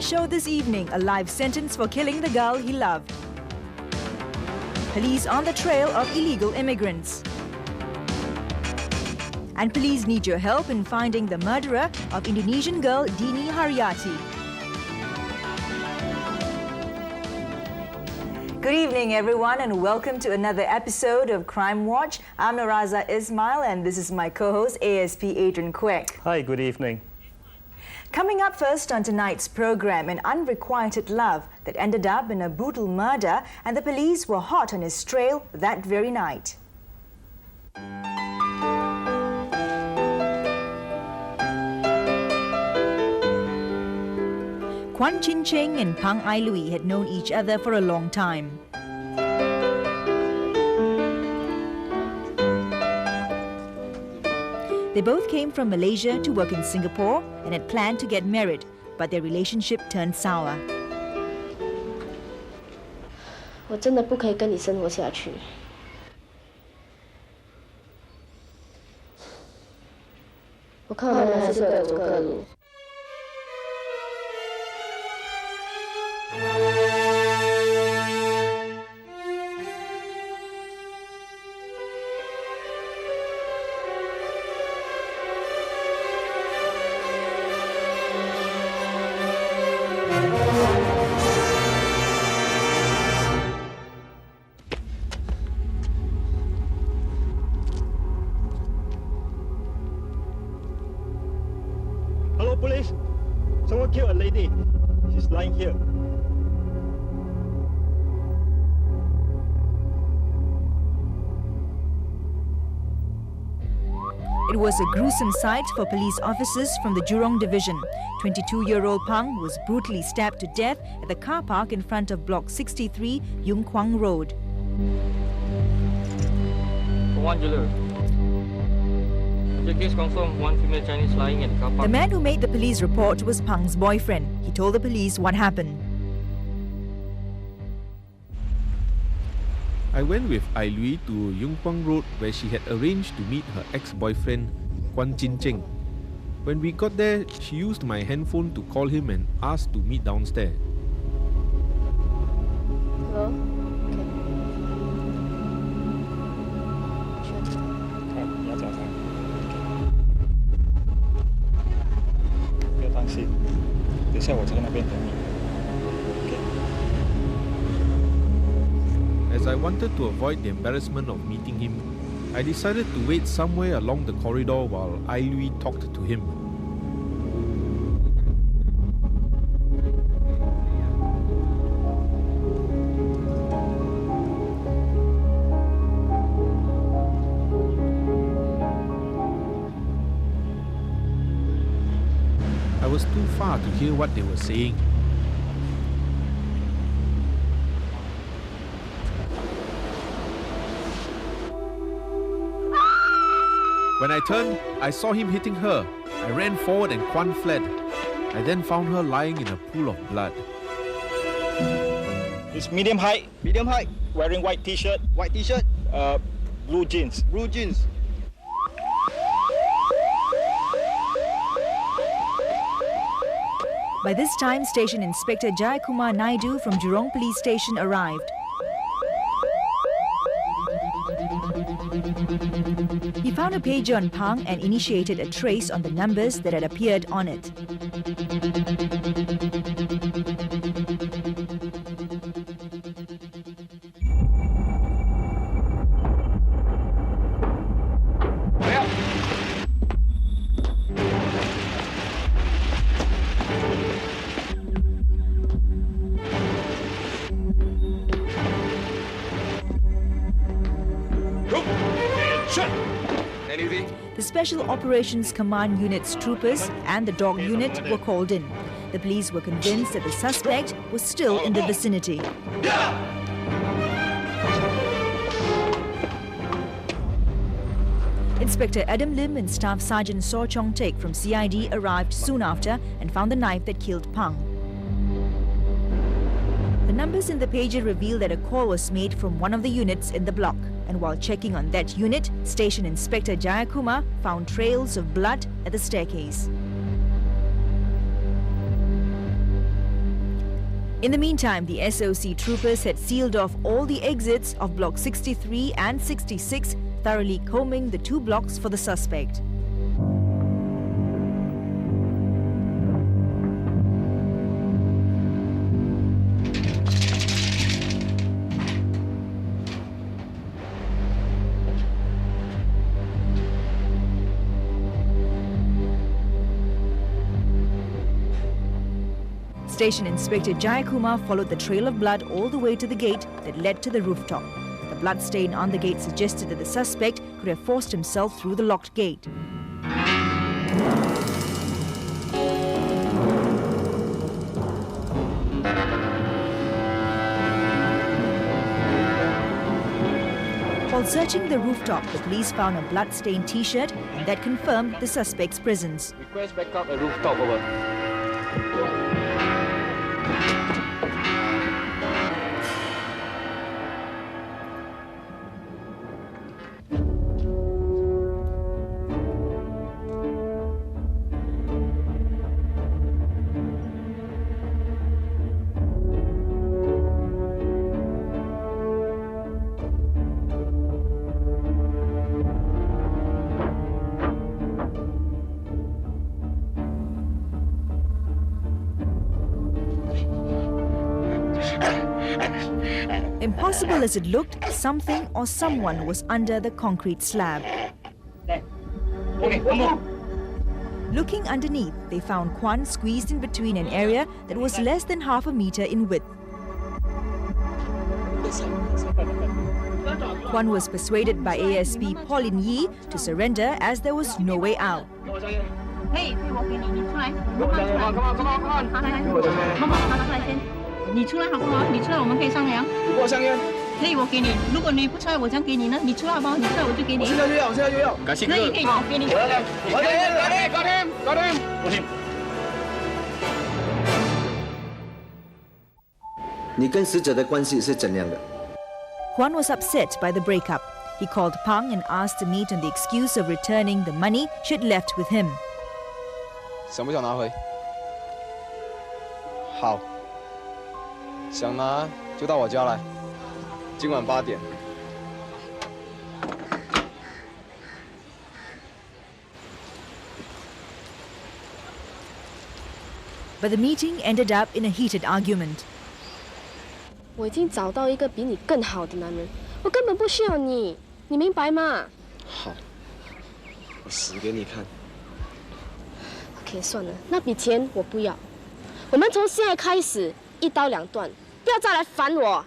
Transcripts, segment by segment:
show this evening, a life sentence for killing the girl he loved. Police on the trail of illegal immigrants. And police need your help in finding the murderer of Indonesian girl Dini Haryati. Good evening, everyone, and welcome to another episode of Crimewatch. I'm Naraza Ismail, and this is my co-host, ASP Adrian Quek. Hi, good evening. Coming up first on tonight's program, an unrequited love that ended up in a brutal murder, and the police were hot on his trail that very night. Kwan Chin Cheng and Pang Ai Lui had known each other for a long time. They both came from Malaysia to work in Singapore and had planned to get married, but their relationship turned sour. 我真的不可以跟你生活下去。我看我们还是各走各路。 Hello, police. Someone killed a lady. She's lying here. It was a gruesome sight for police officers from the Jurong Division. 22-year-old Pang was brutally stabbed to death at the car park in front of Block 63, Yung Kwang Road. One jeweler. The case confirmed one female Chinese lying in the car park. The man who made the police report was Pang's boyfriend. He told the police what happened. I went with Ai Lui to Yung Kwang Road where she had arranged to meet her ex-boyfriend, Kwan Chin Cheng. When we got there, she used my handphone to call him and asked to meet downstairs. Hello? Okay. 你要早餐。不要担心，等一下我在那边等你。 As I wanted to avoid the embarrassment of meeting him, I decided to wait somewhere along the corridor while Ai Lui talked to him. I was too far to hear what they were saying. When I turned, I saw him hitting her. I ran forward and Kwan fled. I then found her lying in a pool of blood. It's medium height. Medium height. Wearing white t-shirt. White t-shirt. Blue jeans. Blue jeans. By this time, Station Inspector Jayakumar Naidu from Jurong Police Station arrived. He found a pager on Pang and initiated a trace on the numbers that had appeared on it. The Special Operations Command Unit's troopers and the dog unit were called in. The police were convinced that the suspect was still in the vicinity. Inspector Adam Lim and Staff Sergeant Saw Chong Teck from CID arrived soon after and found the knife that killed Pang. The numbers in the pager reveal that a call was made from one of the units in the block. And while checking on that unit, Station Inspector Jayakumar found trails of blood at the staircase. In the meantime, the SOC troopers had sealed off all the exits of Block 63 and 66, thoroughly combing the 2 blocks for the suspect. Station Inspector Jayakumar followed the trail of blood all the way to the gate that led to the rooftop. The blood stain on the gate suggested that the suspect could have forced himself through the locked gate. While searching the rooftop, the police found a blood-stained T-shirt that confirmed the suspect's presence. Request backup at rooftop, over. Impossible as it looked, something or someone was under the concrete slab. Looking underneath, they found Kwan squeezed in between an area that was less than half a meter in width. Kwan was persuaded by ASP Pauline Yi to surrender as there was no way out. Kwan was upset by the breakup. He called Pang and asked to meet on the excuse of returning the money she had left with him. 想不想拿回？好，想拿就到我家来，今晚8点。But the meeting ended up in a heated argument. 我已经找到一个比你更好的男人，我根本不需要你，你明白吗？好，我死给你看。OK， 算了，那笔钱我不要。我们从现在开始一刀两断，不要再来烦我。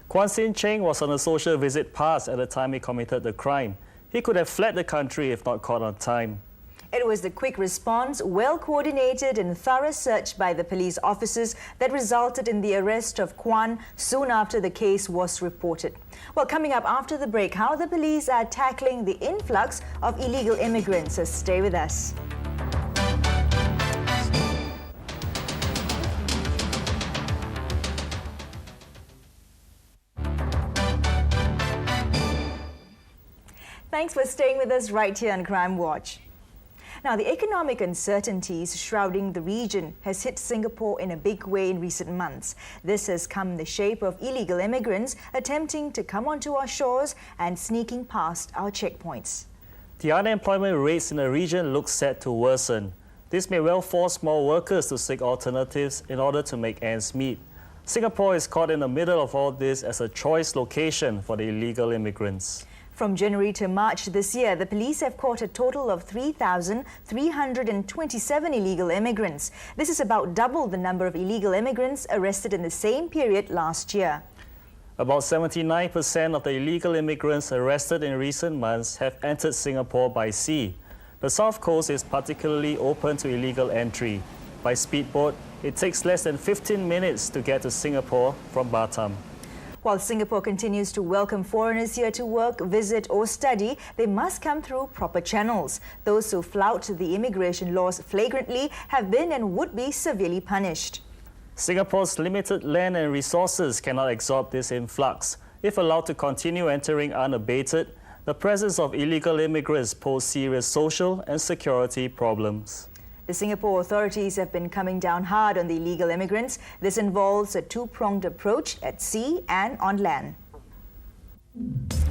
Kwan Sin Cheng was on a social visit pass at the time he committed the crime. He could have fled the country if not caught on time. It was the quick response, well-coordinated and thorough search by the police officers that resulted in the arrest of Kwan soon after the case was reported. Well, coming up after the break, how the police are tackling the influx of illegal immigrants. So stay with us. Thanks for staying with us right here on Crimewatch. Now, the economic uncertainties shrouding the region has hit Singapore in a big way in recent months. This has come in the shape of illegal immigrants attempting to come onto our shores and sneaking past our checkpoints. The unemployment rates in the region look set to worsen. This may well force more workers to seek alternatives in order to make ends meet. Singapore is caught in the middle of all this as a choice location for the illegal immigrants. From January to March this year, the police have caught a total of 3,327 illegal immigrants. This is about double the number of illegal immigrants arrested in the same period last year. About 79% of the illegal immigrants arrested in recent months have entered Singapore by sea. The South Coast is particularly open to illegal entry. By speedboat, it takes less than 15 minutes to get to Singapore from Batam. While Singapore continues to welcome foreigners here to work, visit or study, they must come through proper channels. Those who flout the immigration laws flagrantly have been and would be severely punished. Singapore's limited land and resources cannot absorb this influx. If allowed to continue entering unabated, the presence of illegal immigrants pose serious social and security problems. The Singapore authorities have been coming down hard on the illegal immigrants. This involves a two-pronged approach at sea and on land.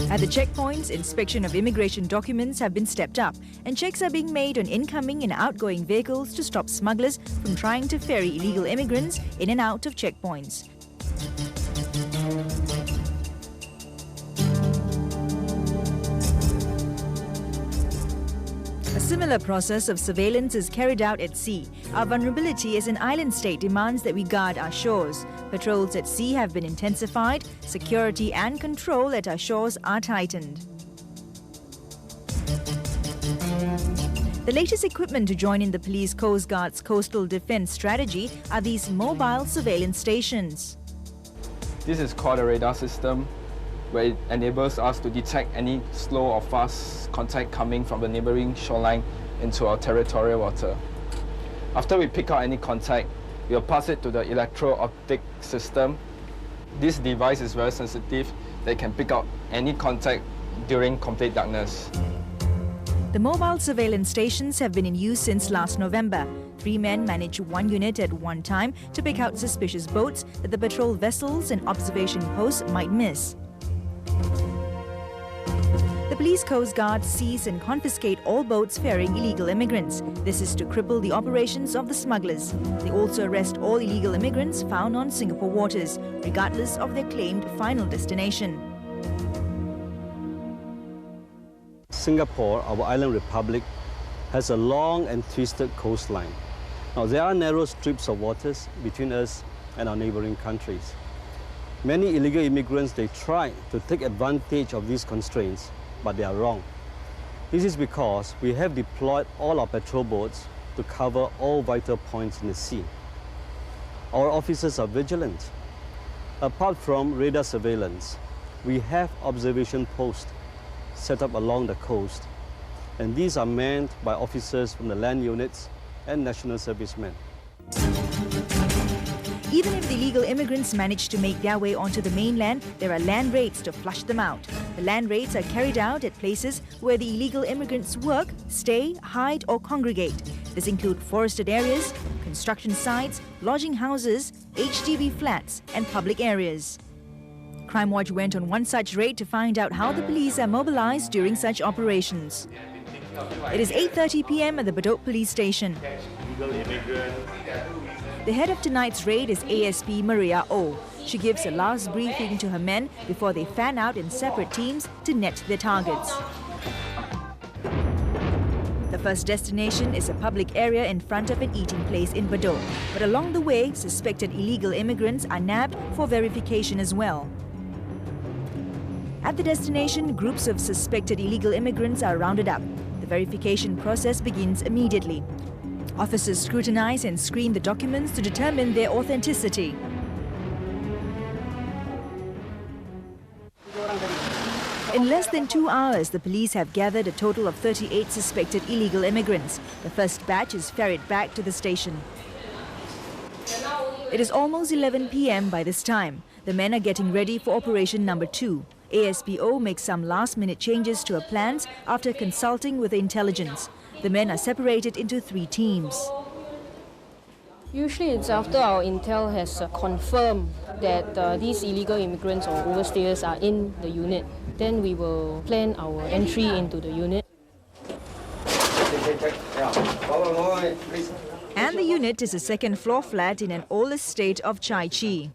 At the checkpoints, inspection of immigration documents have been stepped up, and checks are being made on incoming and outgoing vehicles to stop smugglers from trying to ferry illegal immigrants in and out of checkpoints. A similar process of surveillance is carried out at sea. Our vulnerability as an island state demands that we guard our shores. Patrols at sea have been intensified. Security and control at our shores are tightened. The latest equipment to join in the Police Coast Guard's coastal defence strategy are these mobile surveillance stations. This is called a radar system, where it enables us to detect any slow or fast contact coming from the neighboring shoreline into our territorial water. After we pick out any contact, we'll pass it to the electro-optic system. This device is very sensitive. They can pick out any contact during complete darkness. The mobile surveillance stations have been in use since last November. 3 men manage one unit at one time to pick out suspicious boats that the patrol vessels and observation posts might miss. The Police Coast Guard seize and confiscate all boats ferrying illegal immigrants. This is to cripple the operations of the smugglers. They also arrest all illegal immigrants found on Singapore waters, regardless of their claimed final destination. Singapore, our island republic, has a long and twisted coastline. Now, there are narrow strips of waters between us and our neighboring countries. Many illegal immigrants, they try to take advantage of these constraints, but they are wrong. This is because we have deployed all our patrol boats to cover all vital points in the sea. Our officers are vigilant. Apart from radar surveillance, we have observation posts set up along the coast, and these are manned by officers from the land units and national servicemen. Even if the illegal immigrants manage to make their way onto the mainland, there are land raids to flush them out. The land raids are carried out at places where the illegal immigrants work, stay, hide or congregate. This include forested areas, construction sites, lodging houses, HDB flats and public areas. Crimewatch went on one such raid to find out how the police are mobilized during such operations. It is 8:30 p.m. at the Bedok police station. The head of tonight's raid is ASP Maria O. She gives a last briefing to her men before they fan out in separate teams to net their targets. The first destination is a public area in front of an eating place in Bedok. But along the way, suspected illegal immigrants are nabbed for verification as well. At the destination, groups of suspected illegal immigrants are rounded up. The verification process begins immediately. Officers scrutinize and screen the documents to determine their authenticity. In less than 2 hours, the police have gathered a total of 38 suspected illegal immigrants. The first batch is ferried back to the station. It is almost 11 p.m. by this time. The men are getting ready for operation number 2. ASPO makes some last-minute changes to her plans after consulting with the intelligence. The men are separated into 3 teams. Usually it's after our intel has confirmed that these illegal immigrants or overstayers are in the unit. Then we will plan our entry into the unit. And the unit is a second-floor flat in an old estate of Chai Chi.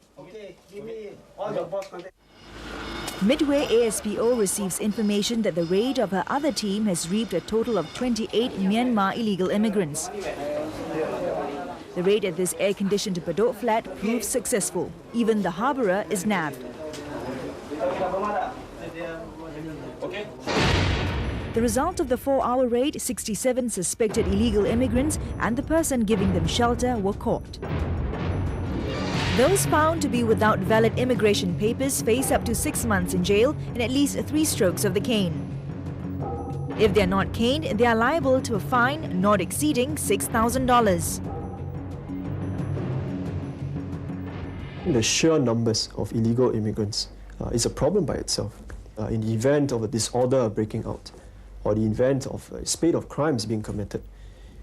Midway, ASPO receives information that the raid of her other team has reaped a total of 28 Myanmar illegal immigrants. The raid at this air-conditioned Bedok flat proves successful. Even the harbourer is nabbed. Okay. The result of the 4-hour raid, 67 suspected illegal immigrants and the person giving them shelter were caught. Those found to be without valid immigration papers face up to 6 months in jail and at least 3 strokes of the cane. If they are not caned, they are liable to a fine not exceeding $6,000. The sheer numbers of illegal immigrants is a problem by itself. In the event of a disorder breaking out, or the event of a spate of crimes being committed,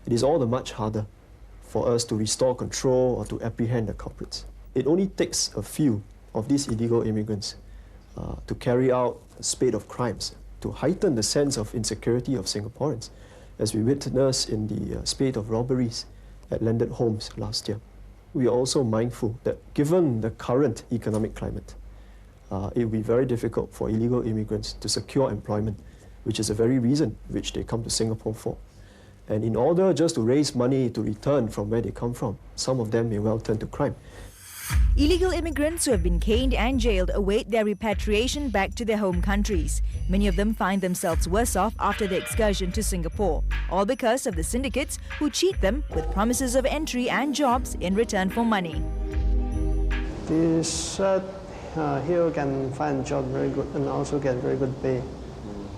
it is all the much harder for us to restore control or to apprehend the culprits. It only takes a few of these illegal immigrants to carry out a spate of crimes, to heighten the sense of insecurity of Singaporeans, as we witnessed in the spate of robberies at landed homes last year. We are also mindful that given the current economic climate, it will be very difficult for illegal immigrants to secure employment, which is the very reason which they come to Singapore for. And in order just to raise money to return from where they come from, some of them may well turn to crime. Illegal immigrants who have been caned and jailed await their repatriation back to their home countries. Many of them find themselves worse off after their excursion to Singapore, all because of the syndicates who cheat them with promises of entry and jobs in return for money. This here you can find job very good and also get very good pay.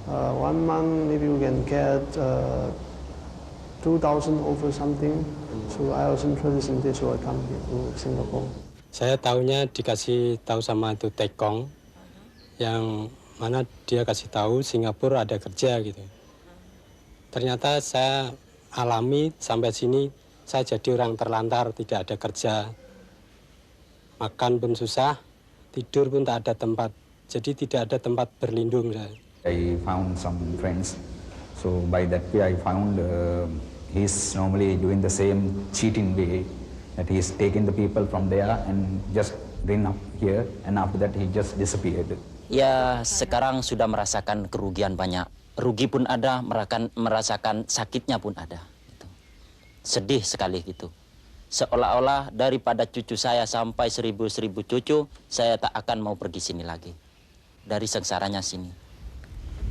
1 month if you can get 2,000 over something. So I was interested in this, so I come here to Singapore. Saya tahunya dikasih tahu sama itu Tekong, yang mana dia kasih tahu Singapura ada kerja gitu. Ternyata saya alami sampai sini, saya jadi orang terlantar, tidak ada kerja, makan pun susah, tidur pun tak ada tempat, jadi tidak ada tempat berlindung. I found some friends, so by that way I found he's normally doing the same cheating way. That he's taking the people from there and just bring up here, and after that he just disappeared. Ya, sekarang sudah merasakan kerugian banyak. Rugi pun ada, merasakan sakitnya pun ada. Gitu. Sedih sekali gitu. Seolah-olah daripada cucu saya sampai 1000 cucu, saya tak akan mau pergi sini lagi. Dari sengsaranya sini.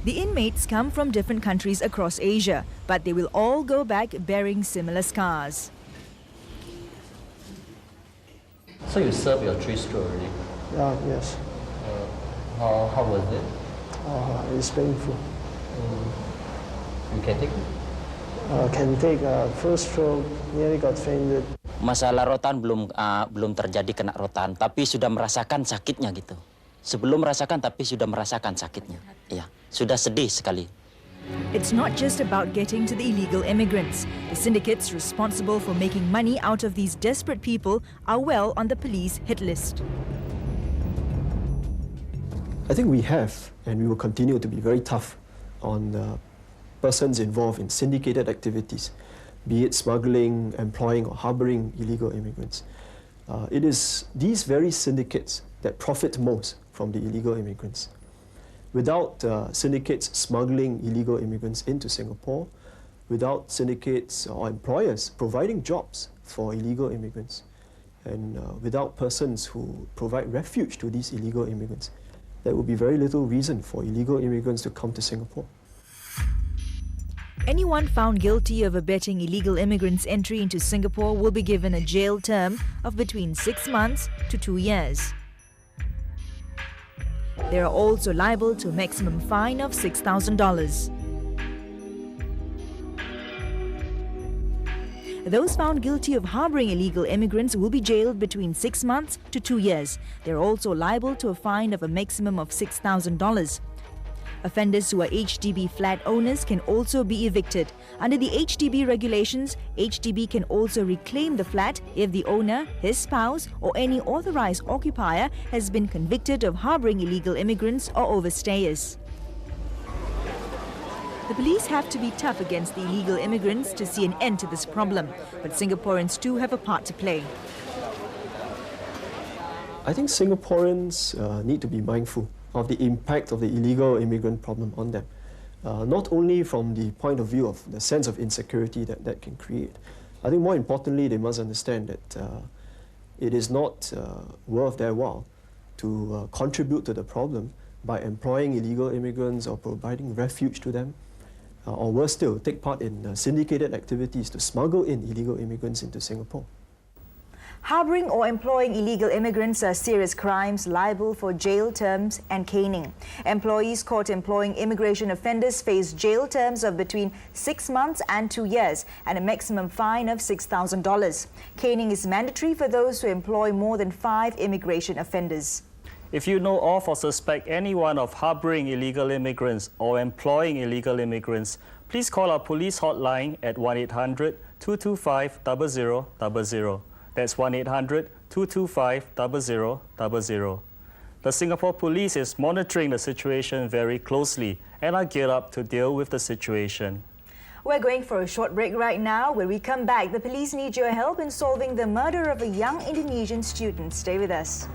The inmates come from different countries across Asia, but they will all go back bearing similar scars. So you served your 3 strokes already? Yes. How was it? It's painful. You can take it? Can take first stroke, nearly got fainted. Masalah rotan belum terjadi kena rotan, tapi sudah merasakan sakitnya gitu. Sebelum merasakan, tapi sudah merasakan sakitnya. Ya, sudah sedih sekali. It's not just about getting to the illegal immigrants. The syndicates responsible for making money out of these desperate people are well on the police hit list. I think we have, and we will continue to be very tough on persons involved in syndicated activities, be it smuggling, employing or harboring illegal immigrants. It is these very syndicates that profit most from the illegal immigrants. Without syndicates smuggling illegal immigrants into Singapore, without syndicates or employers providing jobs for illegal immigrants, and without persons who provide refuge to these illegal immigrants, there would be very little reason for illegal immigrants to come to Singapore. Anyone found guilty of abetting illegal immigrants' entry into Singapore will be given a jail term of between 6 months to 2 years. They are also liable to a maximum fine of $6,000. Those found guilty of harboring illegal immigrants will be jailed between 6 months to 2 years. They are also liable to a fine of a maximum of $6,000. Offenders who are HDB flat owners can also be evicted. Under the HDB regulations, HDB can also reclaim the flat if the owner, his spouse, or any authorized occupier has been convicted of harboring illegal immigrants or overstayers. The police have to be tough against the illegal immigrants to see an end to this problem, but Singaporeans too have a part to play. I think Singaporeans need to be mindful of the impact of the illegal immigrant problem on them. Not only from the point of view of the sense of insecurity that can create. I think more importantly, they must understand that it is not worth their while to contribute to the problem by employing illegal immigrants or providing refuge to them, or worse still, take part in syndicated activities to smuggle in illegal immigrants into Singapore. Harbouring or employing illegal immigrants are serious crimes liable for jail terms and caning. Employees caught employing immigration offenders face jail terms of between 6 months and 2 years and a maximum fine of $6,000. Caning is mandatory for those who employ more than 5 immigration offenders. If you know of or suspect anyone of harbouring illegal immigrants or employing illegal immigrants, please call our police hotline at 1-800-225-0000. That's 1-800-225-0000. The Singapore Police is monitoring the situation very closely and are geared up to deal with the situation. We're going for a short break right now. When we come back, the police need your help in solving the murder of a young Indonesian student. Stay with us.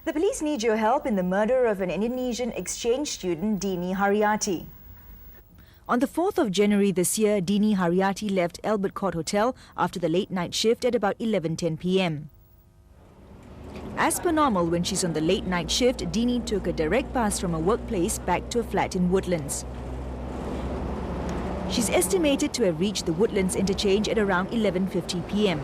The police need your help in the murder of an Indonesian exchange student, Dini Haryati. On the 4th of January this year, Dini Haryati left Albert Court Hotel after the late night shift at about 11:10 p.m. As per normal, when she's on the late night shift, Dini took a direct bus from her workplace back to a flat in Woodlands. She's estimated to have reached the Woodlands interchange at around 11:50 p.m.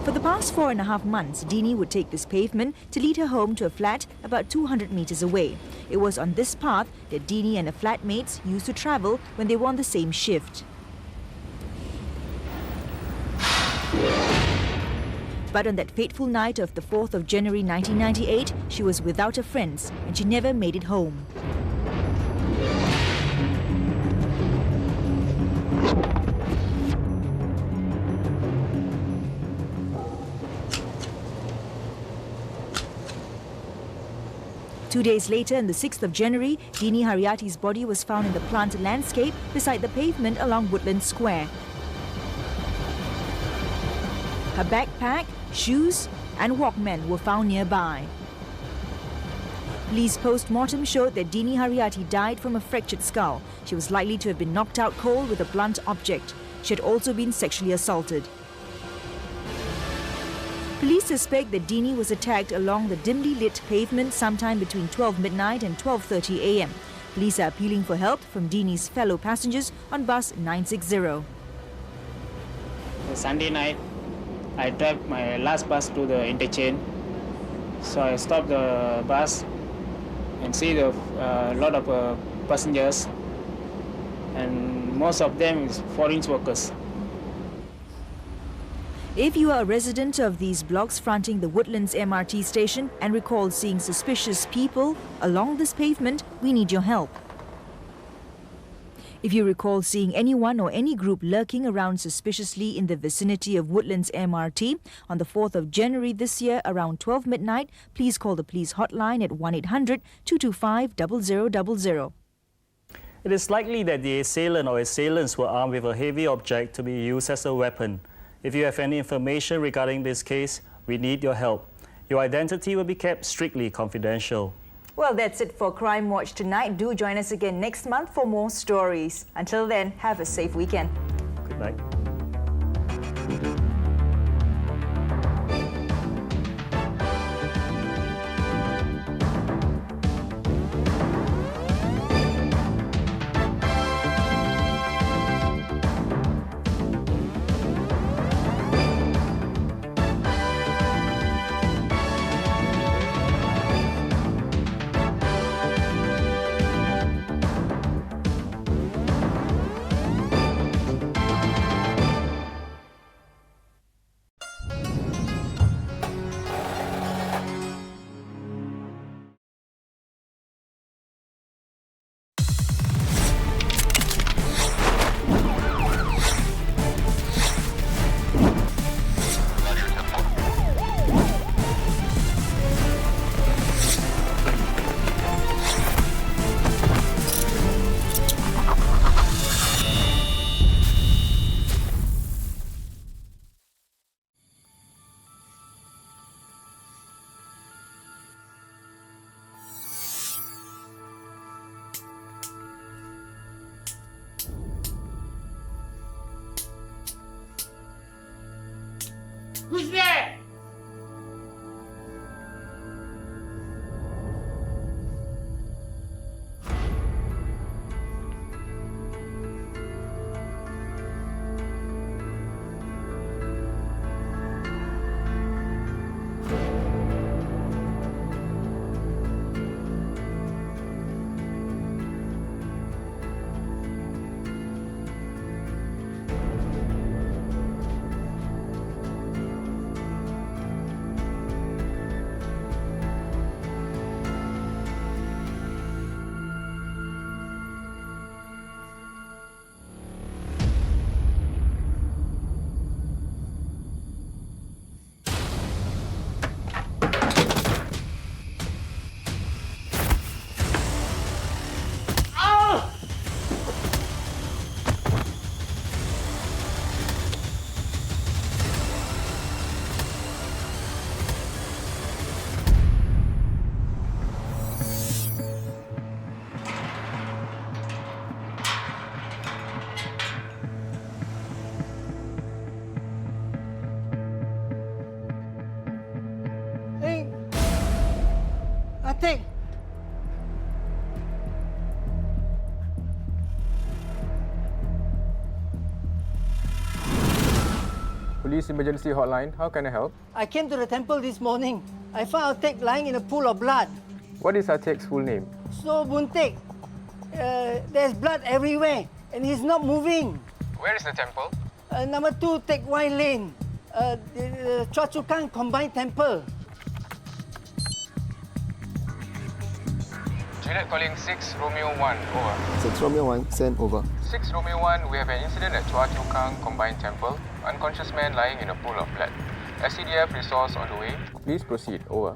For the past 4.5 months, Dini would take this pavement to lead her home to a flat about 200 meters away. It was on this path that Dini and her flatmates used to travel when they were on the same shift. But on that fateful night of the 4th of January 1998, she was without her friends and she never made it home. Two days later, on the 6th of January, Dini Haryati's body was found in the plant landscape beside the pavement along Woodland Square. Her backpack, shoes and Walkman were found nearby. Police post-mortem showed that Dini Haryati died from a fractured skull. She was likely to have been knocked out cold with a blunt object. She had also been sexually assaulted. Police suspect that Dini was attacked along the dimly lit pavement sometime between 12 midnight and 12:30 a.m. Police are appealing for help from Dini's fellow passengers on bus 960. Sunday night, I drive my last bus to the interchange. So I stopped the bus and see a lot of passengers, and most of them is foreign workers. If you are a resident of these blocks fronting the Woodlands MRT station and recall seeing suspicious people along this pavement, we need your help. If you recall seeing anyone or any group lurking around suspiciously in the vicinity of Woodlands MRT on the 4th of January this year around 12 midnight, please call the police hotline at 1-800-225-0000. It is likely that the assailant or assailants were armed with a heavy object to be used as a weapon. If you have any information regarding this case, we need your help. Your identity will be kept strictly confidential. Well, that's it for Crimewatch tonight. Do join us again next month for more stories. Until then, have a safe weekend. Good night. Who's there? Take. Police emergency hotline, how can I help? I came to the temple this morning. I found Atek lying in a pool of blood. What is Atek's full name? So Buntek, there's blood everywhere and he's not moving. Where is the temple? Number 2 Tek Wai Lane, the Chua Chu Kang Combined Temple. Juliet calling 6 Romeo 1, over. 6 Romeo 1, send over. 6 Romeo 1, we have an incident at Chua Chu Kang Combined Temple. Unconscious man lying in a pool of blood. SCDF resource on the way. Please proceed, over.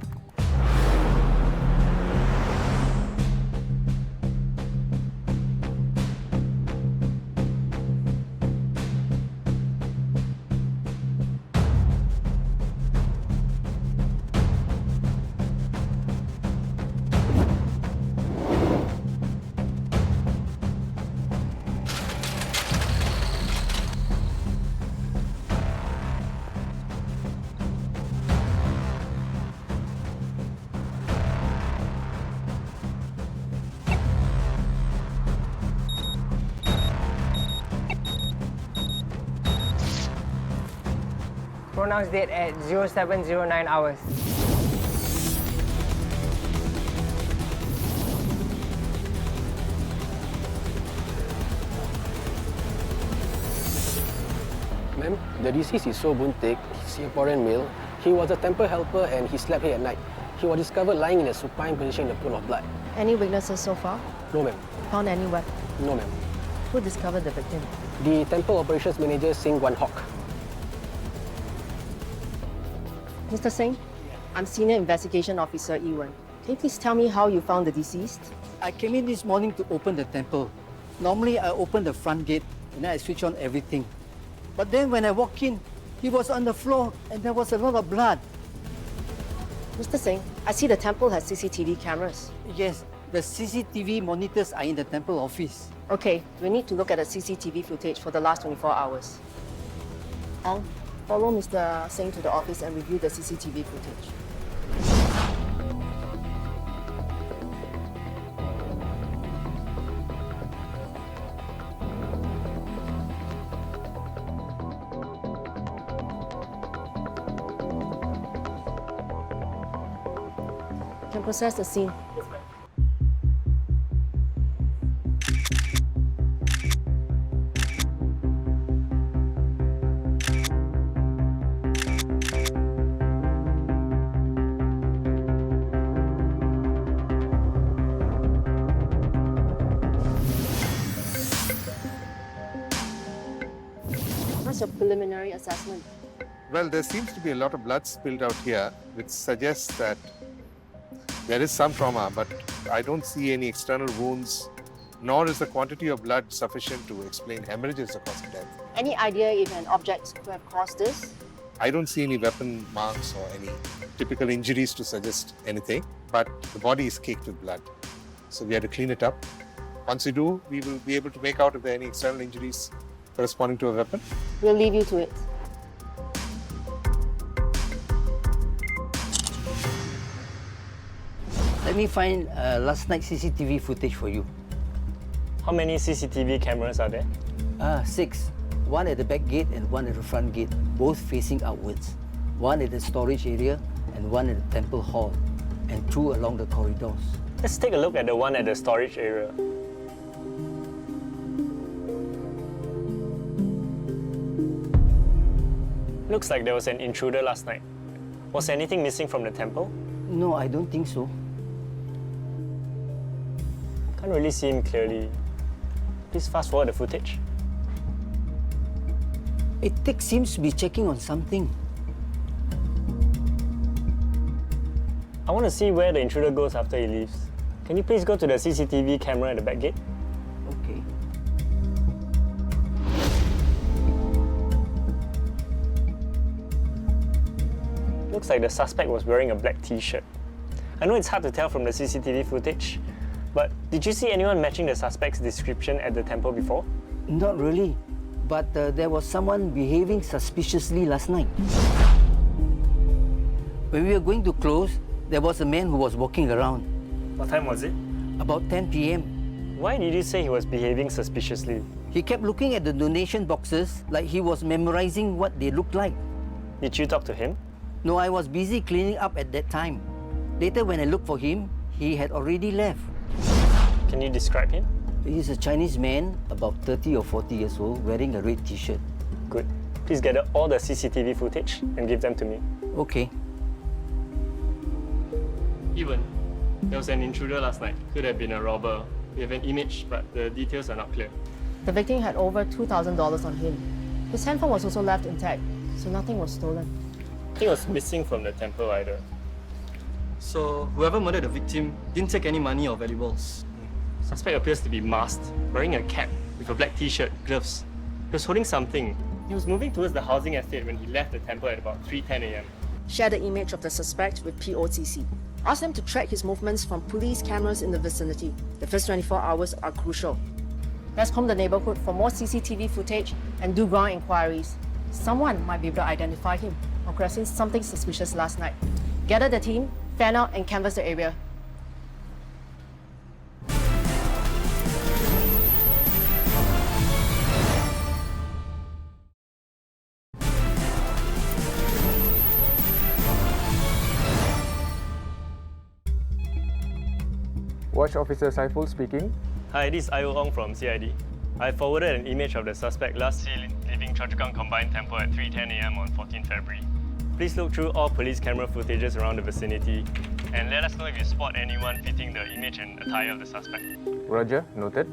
Pronounced dead at 0709 hours. Ma'am, the deceased is So Buntek, Singaporean male. He was a temple helper and he slept here at night. He was discovered lying in a supine position in a pool of blood. Any witnesses so far? No, ma'am. Found any weapon? No, ma'am. Who discovered the victim? The temple operations manager, Singh Wan Hock. Mr. Singh, I'm Senior Investigation Officer Ewan. Can you please tell me how you found the deceased? I came in this morning to open the temple. Normally, I open the front gate and then I switch on everything. But then when I walk in, he was on the floor and there was a lot of blood. Mr. Singh, I see the temple has CCTV cameras. Yes, the CCTV monitors are in the temple office. Okay, we need to look at the CCTV footage for the last 24 hours. Ong, follow Mr. Singh to the office and review the CCTV footage. Can process the scene. What's your preliminary assessment? Well, there seems to be a lot of blood spilled out here, which suggests that there is some trauma, but I don't see any external wounds, nor is the quantity of blood sufficient to explain hemorrhages of causing death. Any idea if an object could have caused this? I don't see any weapon marks or any typical injuries to suggest anything, but the body is caked with blood. So we have to clean it up. Once we do, we will be able to make out if there are any external injuries corresponding to a weapon. We'll leave you to it. Let me find last night's CCTV footage for you. How many CCTV cameras are there? 6. One at the back gate and one at the front gate, both facing outwards. One at the storage area and one at the temple hall, and 2 along the corridors. Let's take a look at the one at the storage area. Looks like there was an intruder last night. Was anything missing from the temple? No, I don't think so. Can't really see him clearly. Please fast forward the footage. It seems to be checking on something. I want to see where the intruder goes after he leaves. Can you please go to the CCTV camera at the back gate? Okay. Looks like the suspect was wearing a black t-shirt. I know it's hard to tell from the CCTV footage, but did you see anyone matching the suspect's description at the temple before? Not really, but there was someone behaving suspiciously last night. When we were going to close, there was a man who was walking around. What time was it? About 10 p.m. Why did you say he was behaving suspiciously? He kept looking at the donation boxes like he was memorizing what they looked like. Did you talk to him? No, I was busy cleaning up at that time. Later, when I looked for him, he had already left. Can you describe him? He's a Chinese man, about 30 or 40 years old, wearing a red t-shirt. Good. Please gather all the CCTV footage and give them to me. Okay. Ewan, there was an intruder last night. Could have been a robber. We have an image, but the details are not clear. The victim had over $2,000 on him. His handphone was also left intact, so nothing was stolen. Nothing was missing from the temple either. So, whoever murdered the victim didn't take any money or valuables. Suspect appears to be masked, wearing a cap with a black t-shirt, gloves. He was holding something. He was moving towards the housing estate when he left the temple at about 3:10 a.m. Share the image of the suspect with POCC. Ask them to track his movements from police cameras in the vicinity. The first 24 hours are crucial. Let's comb the neighborhood for more CCTV footage and do ground inquiries. Someone might be able to identify him or could have seen something suspicious last night. Gather the team, fan out and canvass the area. Watch Officer Saiful speaking. Hi, this is Ayu Ong from CID. I forwarded an image of the suspect last seen leaving Choa Chu Kang Combined Temple at 3:10 a.m. on 14 February. Please look through all police camera footages around the vicinity and let us know if you spot anyone fitting the image and attire of the suspect. Roger, noted.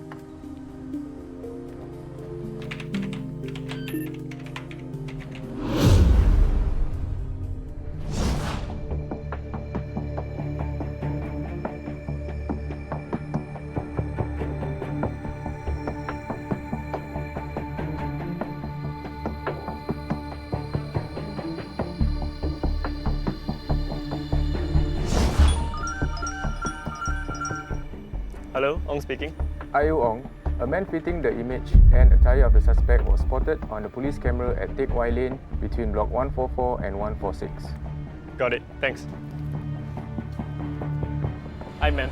Hello, Ong speaking. Ayu Ong, a man fitting the image and attire of the suspect was spotted on the police camera at Teck Wai Lane between Block 144 and 146. Got it, thanks. Hi ma'am,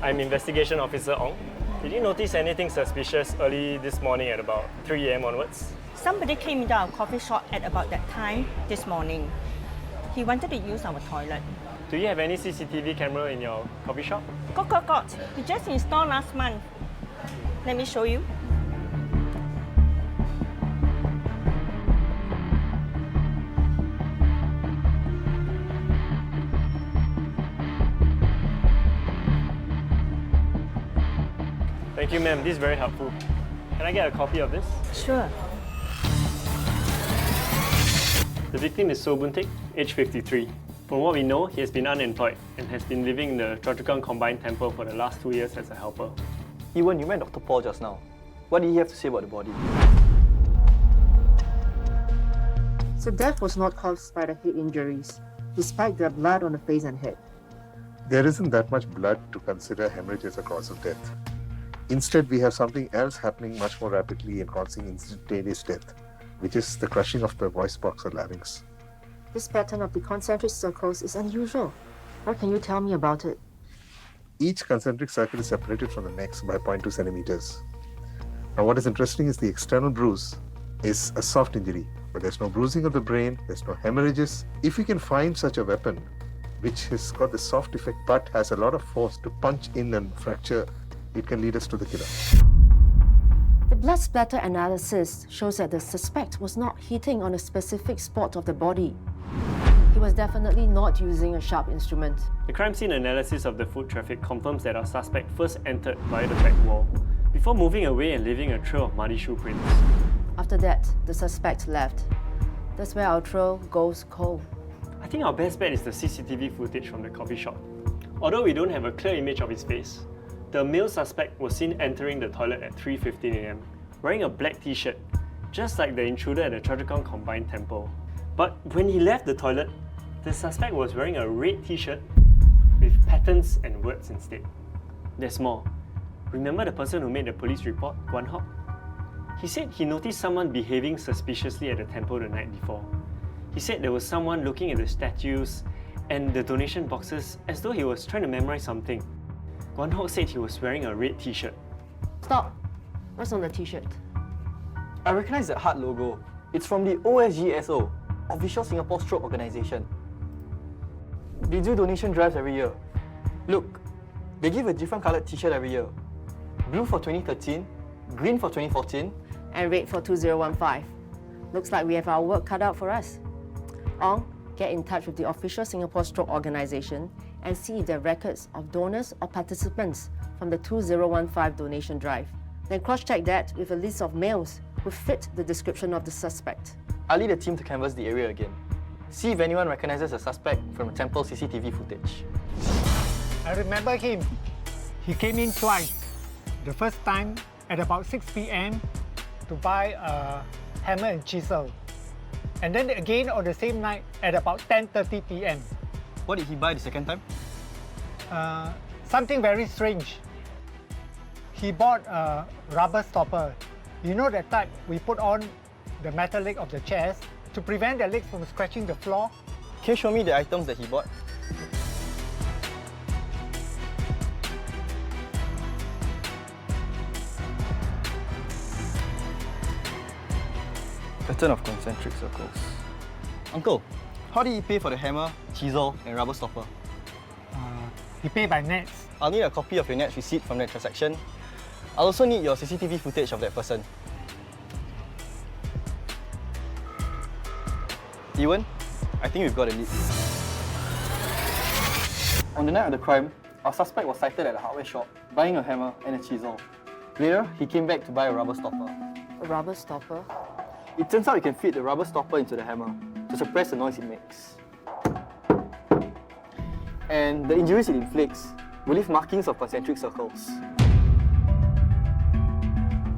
I'm Investigation Officer Ong. Did you notice anything suspicious early this morning at about 3 a.m. onwards? Somebody came into our coffee shop at about that time this morning. He wanted to use our toilet. Do you have any CCTV camera in your coffee shop? Got. We just installed last month. Let me show you. Thank you, ma'am. This is very helpful. Can I get a copy of this? Sure. The victim is So Boon Teck, age 53. From what we know, he has been unemployed and has been living in the Choa Chu Kang Combined Temple for the last 2 years as a helper. Ewan, you met Dr. Paul just now. What did he have to say about the body? So death was not caused by the head injuries, despite the blood on the face and head. There isn't that much blood to consider hemorrhage as a cause of death. Instead, we have something else happening much more rapidly and causing instantaneous death, which is the crushing of the voice box or larynx. This pattern of the concentric circles is unusual. What can you tell me about it? Each concentric circle is separated from the next by 0.2 centimeters. Now what is interesting is the external bruise is a soft injury, but there's no bruising of the brain, there's no hemorrhages. If we can find such a weapon which has got the soft effect but has a lot of force to punch in and fracture, it can lead us to the killer. The blood splatter analysis shows that the suspect was not hitting on a specific spot of the body. He was definitely not using a sharp instrument. The crime scene analysis of the foot traffic confirms that our suspect first entered via the back wall, before moving away and leaving a trail of muddy shoe prints. After that, the suspect left. That's where our trail goes cold. I think our best bet is the CCTV footage from the coffee shop. Although we don't have a clear image of his face, the male suspect was seen entering the toilet at 3:15 a.m. wearing a black t-shirt, just like the intruder at the Choa Chu Kang Combined Temple. But when he left the toilet, the suspect was wearing a red t-shirt with patterns and words instead. There's more. Remember the person who made the police report, Guan Hock? He said he noticed someone behaving suspiciously at the temple the night before. He said there was someone looking at the statues and the donation boxes as though he was trying to memorize something. Guan Hock said he was wearing a red t-shirt. Stop. What's on the t-shirt? I recognize that heart logo. It's from the OSGSO, Official Singapore Stroke Organisation. They do donation drives every year. Look, they give a different coloured t-shirt every year. Blue for 2013, green for 2014, and red for 2015. Looks like we have our work cut out for us. Ong, get in touch with the Official Singapore Stroke Organisation and see if there are records of donors or participants from the 2015 donation drive. Then cross-check that with a list of males who fit the description of the suspect. I'll lead a team to canvass the area again. See if anyone recognizes a suspect from the temple CCTV footage. I remember him. He came in twice. The first time at about 6 p.m. to buy a hammer and chisel. And then again on the same night at about 10:30 p.m. What did he buy the second time? Something very strange. He bought a rubber stopper. You know that type we put on the metal leg of the chairs to prevent the legs from scratching the floor? Can you show me the items that he bought? Pattern of concentric circles. Uncle, how did he pay for the hammer, chisel, and rubber stopper? He paid by nets. I'll need a copy of your net receipt from that transaction. I'll also need your CCTV footage of that person. Ewan, I think we've got a lead. On the night of the crime, our suspect was sighted at a hardware shop, buying a hammer and a chisel. Later, he came back to buy a rubber stopper. A rubber stopper? It turns out you can fit the rubber stopper into the hammer to suppress the noise it makes. And the injuries it inflicts will leave markings of concentric circles.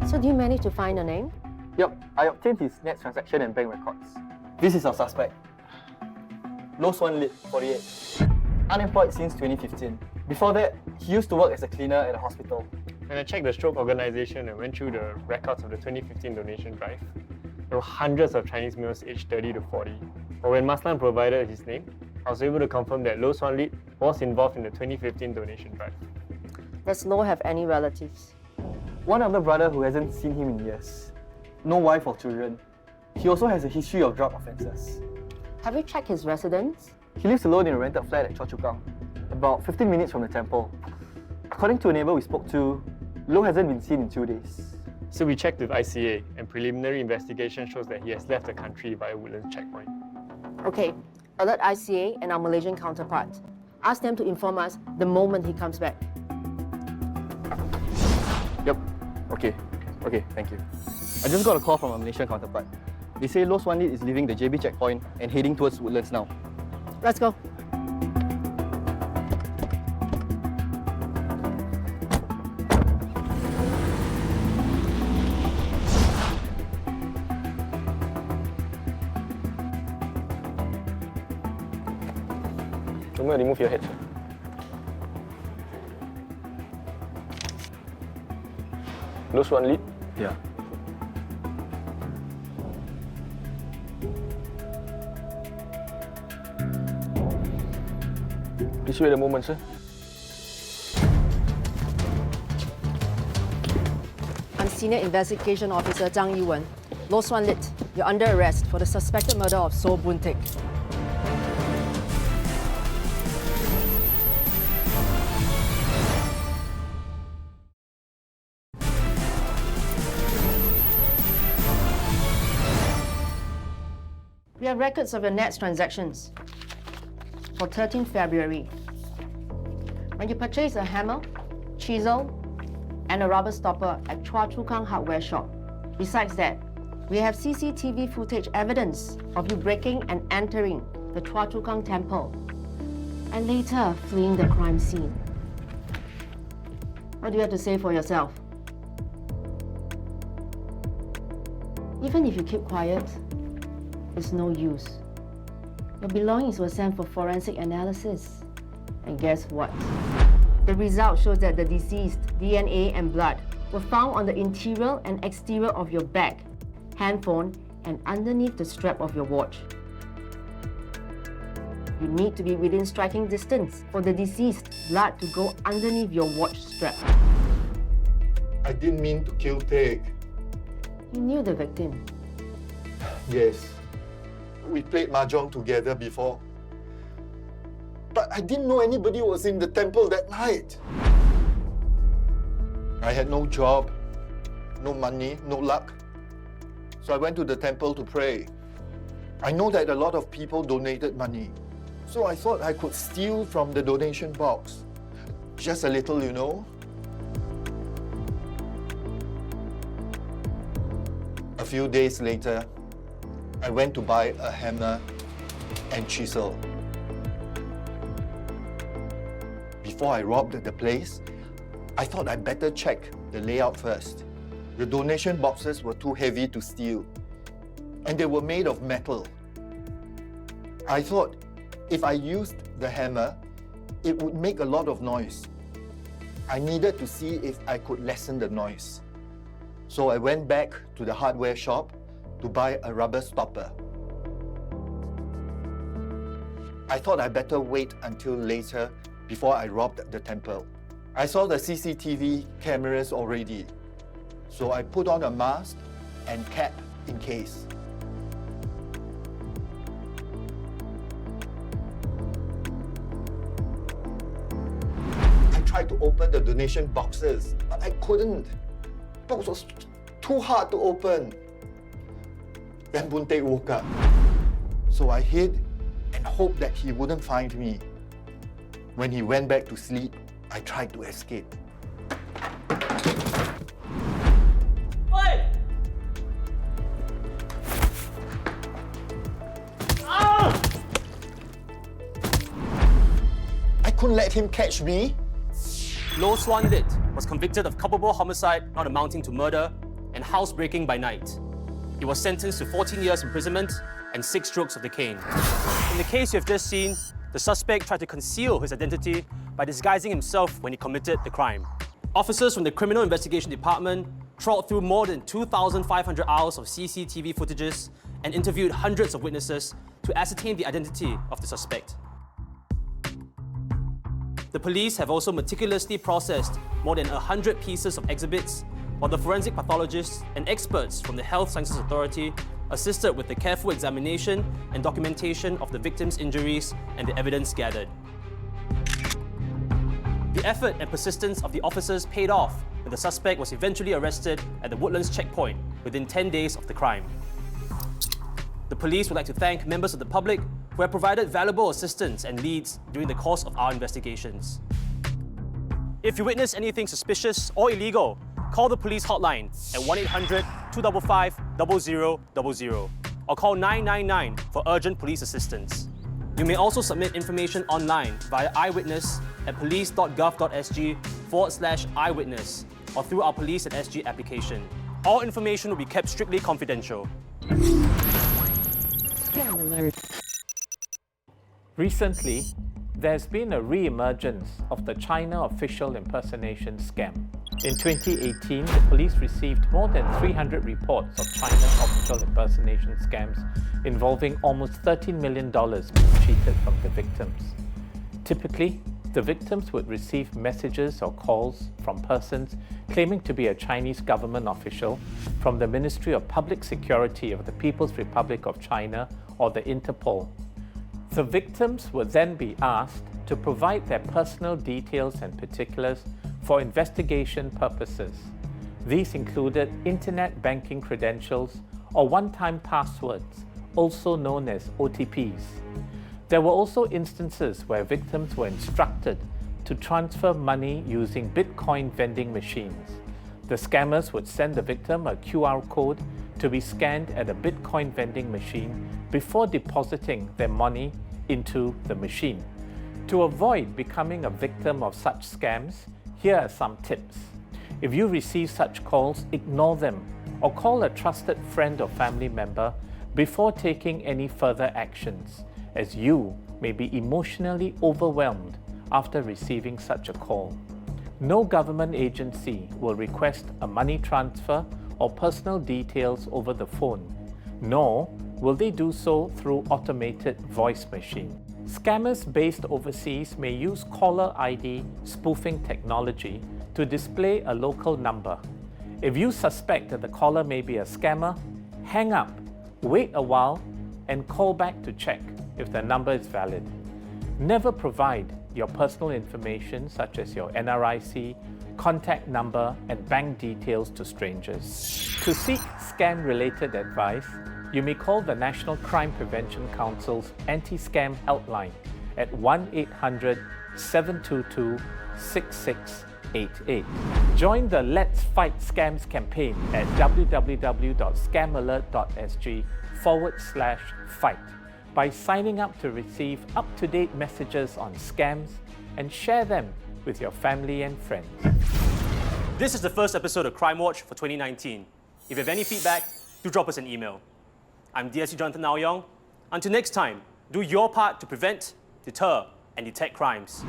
So do you manage to find a name? Yep, I obtained his net transaction and bank records. This is our suspect. Low Swan Lit, 48. Unemployed since 2015. Before that, he used to work as a cleaner at a hospital. When I checked the stroke organisation and went through the records of the 2015 donation drive, there were hundreds of Chinese males aged 30 to 40. But when Maslan provided his name, I was able to confirm that Low Swan Lit was involved in the 2015 donation drive. Does Low have any relatives? One older brother who hasn't seen him in years. No wife or children. He also has a history of drug offences. Have you checked his residence? He lives alone in a rented flat at Choa Chu Kang, about 15 minutes from the temple. According to a neighbour we spoke to, Low hasn't been seen in 2 days. So we checked with ICA, and preliminary investigation shows that he has left the country via Woodlands checkpoint. Okay, alert ICA and our Malaysian counterpart. Ask them to inform us the moment he comes back. Yep, okay, thank you. I just got a call from our Malaysian counterpart. They say Low Swan Lit is leaving the JB checkpoint and heading towards Woodlands now. Let's go. I'm going to remove your head. Low Swan Lit? Yeah. Please wait a moment, sir. Senior Investigation Officer Zhang Yiwen. Lo Suan Lit, you're under arrest for the suspected murder of So Boon Teck. We have records of your Nets transactions for 13th February, when you purchased a hammer, chisel, and a rubber stopper at Chua Chu Kang hardware shop. Besides that, we have CCTV footage evidence of you breaking and entering the Chua Chu Kang temple and later fleeing the crime scene. What do you have to say for yourself? Even if you keep quiet, it's no use. Your belongings were sent for forensic analysis. And guess what? The result shows that the deceased DNA and blood were found on the interior and exterior of your bag, handphone, and underneath the strap of your watch. You need to be within striking distance for the deceased blood to go underneath your watch strap. I didn't mean to kill Teck. You knew the victim. Yes. We played mahjong together before. But I didn't know anybody was in the temple that night. I had no job, no money, no luck. So I went to the temple to pray. I know that a lot of people donated money. So I thought I could steal from the donation box. Just a little, you know. A few days later, I went to buy a hammer and chisel. Before I robbed the place, I thought I'd better check the layout first. The donation boxes were too heavy to steal, and they were made of metal. I thought if I used the hammer, it would make a lot of noise. I needed to see if I could lessen the noise. So I went back to the hardware shop to buy a rubber stopper. I thought I'd better wait until later before I robbed the temple. I saw the CCTV cameras already, so I put on a mask and cap in case. I tried to open the donation boxes, but I couldn't. The box was too hard to open. Then Boon Teck woke up. So I hid and hoped that he wouldn't find me. When he went back to sleep, I tried to escape. Oi! Ah! I couldn't let him catch me. Lo Suan Lit was convicted of culpable homicide not amounting to murder and housebreaking by night. He was sentenced to 14 years imprisonment and 6 strokes of the cane. In the case you have just seen, the suspect tried to conceal his identity by disguising himself when he committed the crime. Officers from the Criminal Investigation Department trawled through more than 2,500 hours of CCTV footages and interviewed hundreds of witnesses to ascertain the identity of the suspect. The police have also meticulously processed more than 100 pieces of exhibits, while the forensic pathologists and experts from the Health Sciences Authority assisted with the careful examination and documentation of the victim's injuries and the evidence gathered. The effort and persistence of the officers paid off when the suspect was eventually arrested at the Woodlands checkpoint within 10 days of the crime. The police would like to thank members of the public who have provided valuable assistance and leads during the course of our investigations. If you witness anything suspicious or illegal, call the police hotline at 1-800-255-0000 or call 999 for urgent police assistance. You may also submit information online via Eyewitness at police.gov.sg/eyewitness or through our Police at SG application. All information will be kept strictly confidential. Recently, there has been a re-emergence of the China official impersonation scam. In 2018, the police received more than 300 reports of China official impersonation scams involving almost $13 million being cheated from the victims. Typically, the victims would receive messages or calls from persons claiming to be a Chinese government official from the Ministry of Public Security of the People's Republic of China or the Interpol. The victims would then be asked to provide their personal details and particulars for investigation purposes. These included internet banking credentials or one-time passwords, also known as OTPs. There were also instances where victims were instructed to transfer money using Bitcoin vending machines. The scammers would send the victim a QR code to be scanned at a Bitcoin vending machine before depositing their money into the machine. To avoid becoming a victim of such scams, here are some tips. If you receive such calls, ignore them or call a trusted friend or family member before taking any further actions, as you may be emotionally overwhelmed after receiving such a call. No government agency will request a money transfer or personal details over the phone, nor will they do so through automated voice machine. Scammers based overseas may use caller ID spoofing technology to display a local number. If you suspect that the caller may be a scammer, hang up, wait a while, and call back to check if the number is valid. Never provide your personal information such as your NRIC, contact number, and bank details to strangers. To seek scam-related advice, you may call the National Crime Prevention Council's anti-scam helpline at 1-800-722-6688. Join the Let's Fight Scams campaign at www.scamalert.sg/fight by signing up to receive up-to-date messages on scams and share them with your family and friends. This is the first episode of Crimewatch for 2019. If you have any feedback, do drop us an email. I'm DSC Jonathan Naoyong. Until next time, do your part to prevent, deter, and detect crimes.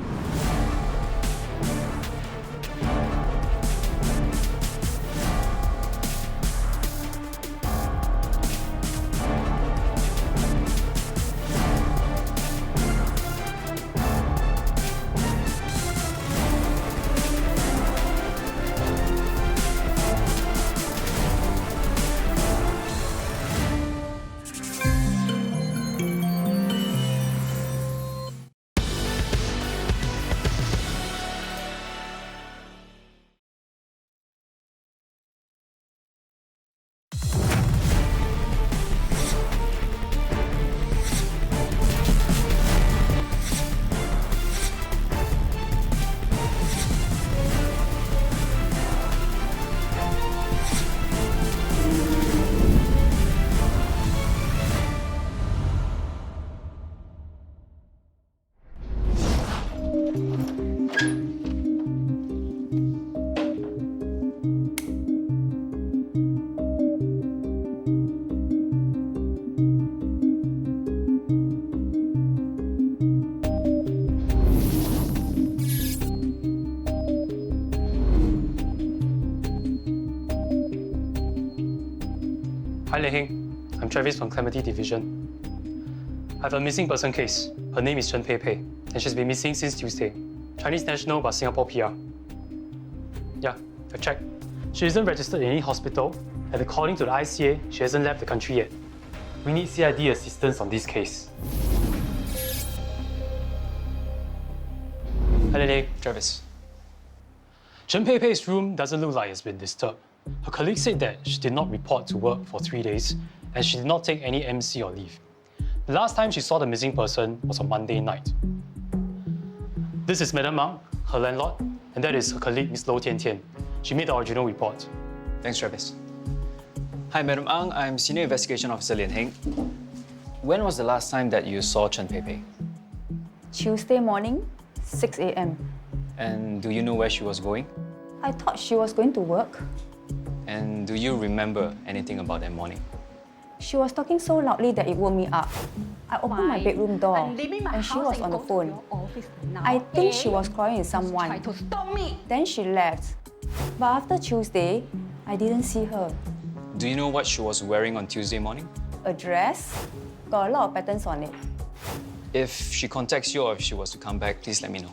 Hi Lei Heng, I'm Travis from Clementi Division. I have a missing person case. Her name is Chen Pei Pei, and she's been missing since Tuesday. Chinese national but Singapore PR. Yeah, I checked. She isn't registered in any hospital, and according to the ICA, she hasn't left the country yet. We need CID assistance on this case. Hi Lei Heng, Travis. Chen Pei Pei's room doesn't look like it's been disturbed. Her colleague said that she did not report to work for 3 days and she did not take any MC or leave. The last time she saw the missing person was on Monday night. This is Madam Ang, her landlord, and that is her colleague, Miss Lo Tian Tian. She made the original report. Thanks, Travis. Hi, Madam Ang. I'm Senior Investigation Officer Lian Heng. When was the last time that you saw Chen Pei Pei? Tuesday morning, 6 a.m. And do you know where she was going? I thought she was going to work. And do you remember anything about that morning? She was talking so loudly that it woke me up. I opened my bedroom door and she was on the phone. I think she was quarreling with someone. Try to stop me. Then she left. But after Tuesday, I didn't see her. Do you know what she was wearing on Tuesday morning? A dress? Got a lot of patterns on it. If she contacts you or if she was to come back, please let me know.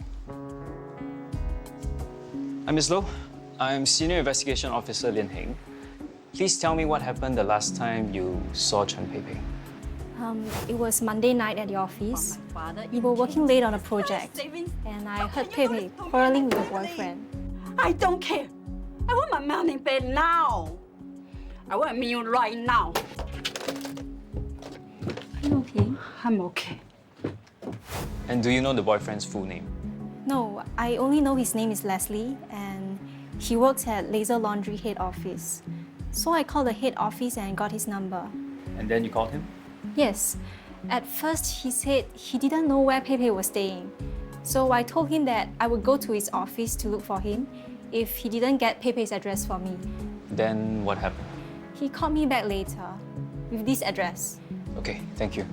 I'm Ms. Low. I'm Senior Investigation Officer Lin Heng. Please tell me what happened the last time you saw Chen Pei Pei. It was Monday night at the office. We were working late on a project, and I heard Pei Pei quarreling with her boyfriend. I don't care. I want my money back now. I want a meal right now. Are you okay? I'm okay. And do you know the boyfriend's full name? No, I only know his name is Leslie, and he works at Laser Laundry head office. So I called the head office and got his number. And then you called him? Yes. At first, he said he didn't know where Pei Pei was staying. So I told him that I would go to his office to look for him if he didn't get Pei Pei's address for me. Then what happened? He called me back later with this address. Okay, thank you.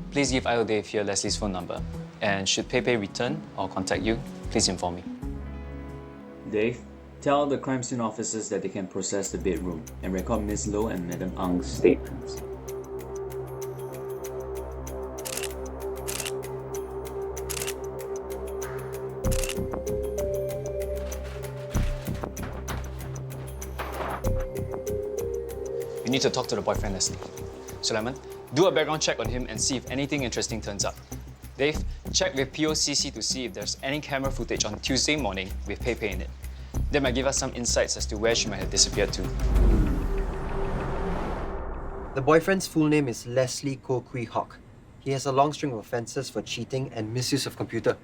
Please give Ayo Dave here Leslie's phone number. And should Pei Pei return or contact you, please inform me. Dave, tell the crime scene officers that they can process the bedroom and record Ms. Low and Madam Ang's statements. You need to talk to the boyfriend, Leslie. Sulaiman, do a background check on him and see if anything interesting turns up. Dave, check with POCC to see if there's any camera footage on Tuesday morning with Pei Pei in it. That might give us some insights as to where she might have disappeared to. The boyfriend's full name is Leslie Koh Kui Hock. He has a long string of offences for cheating and misuse of computer.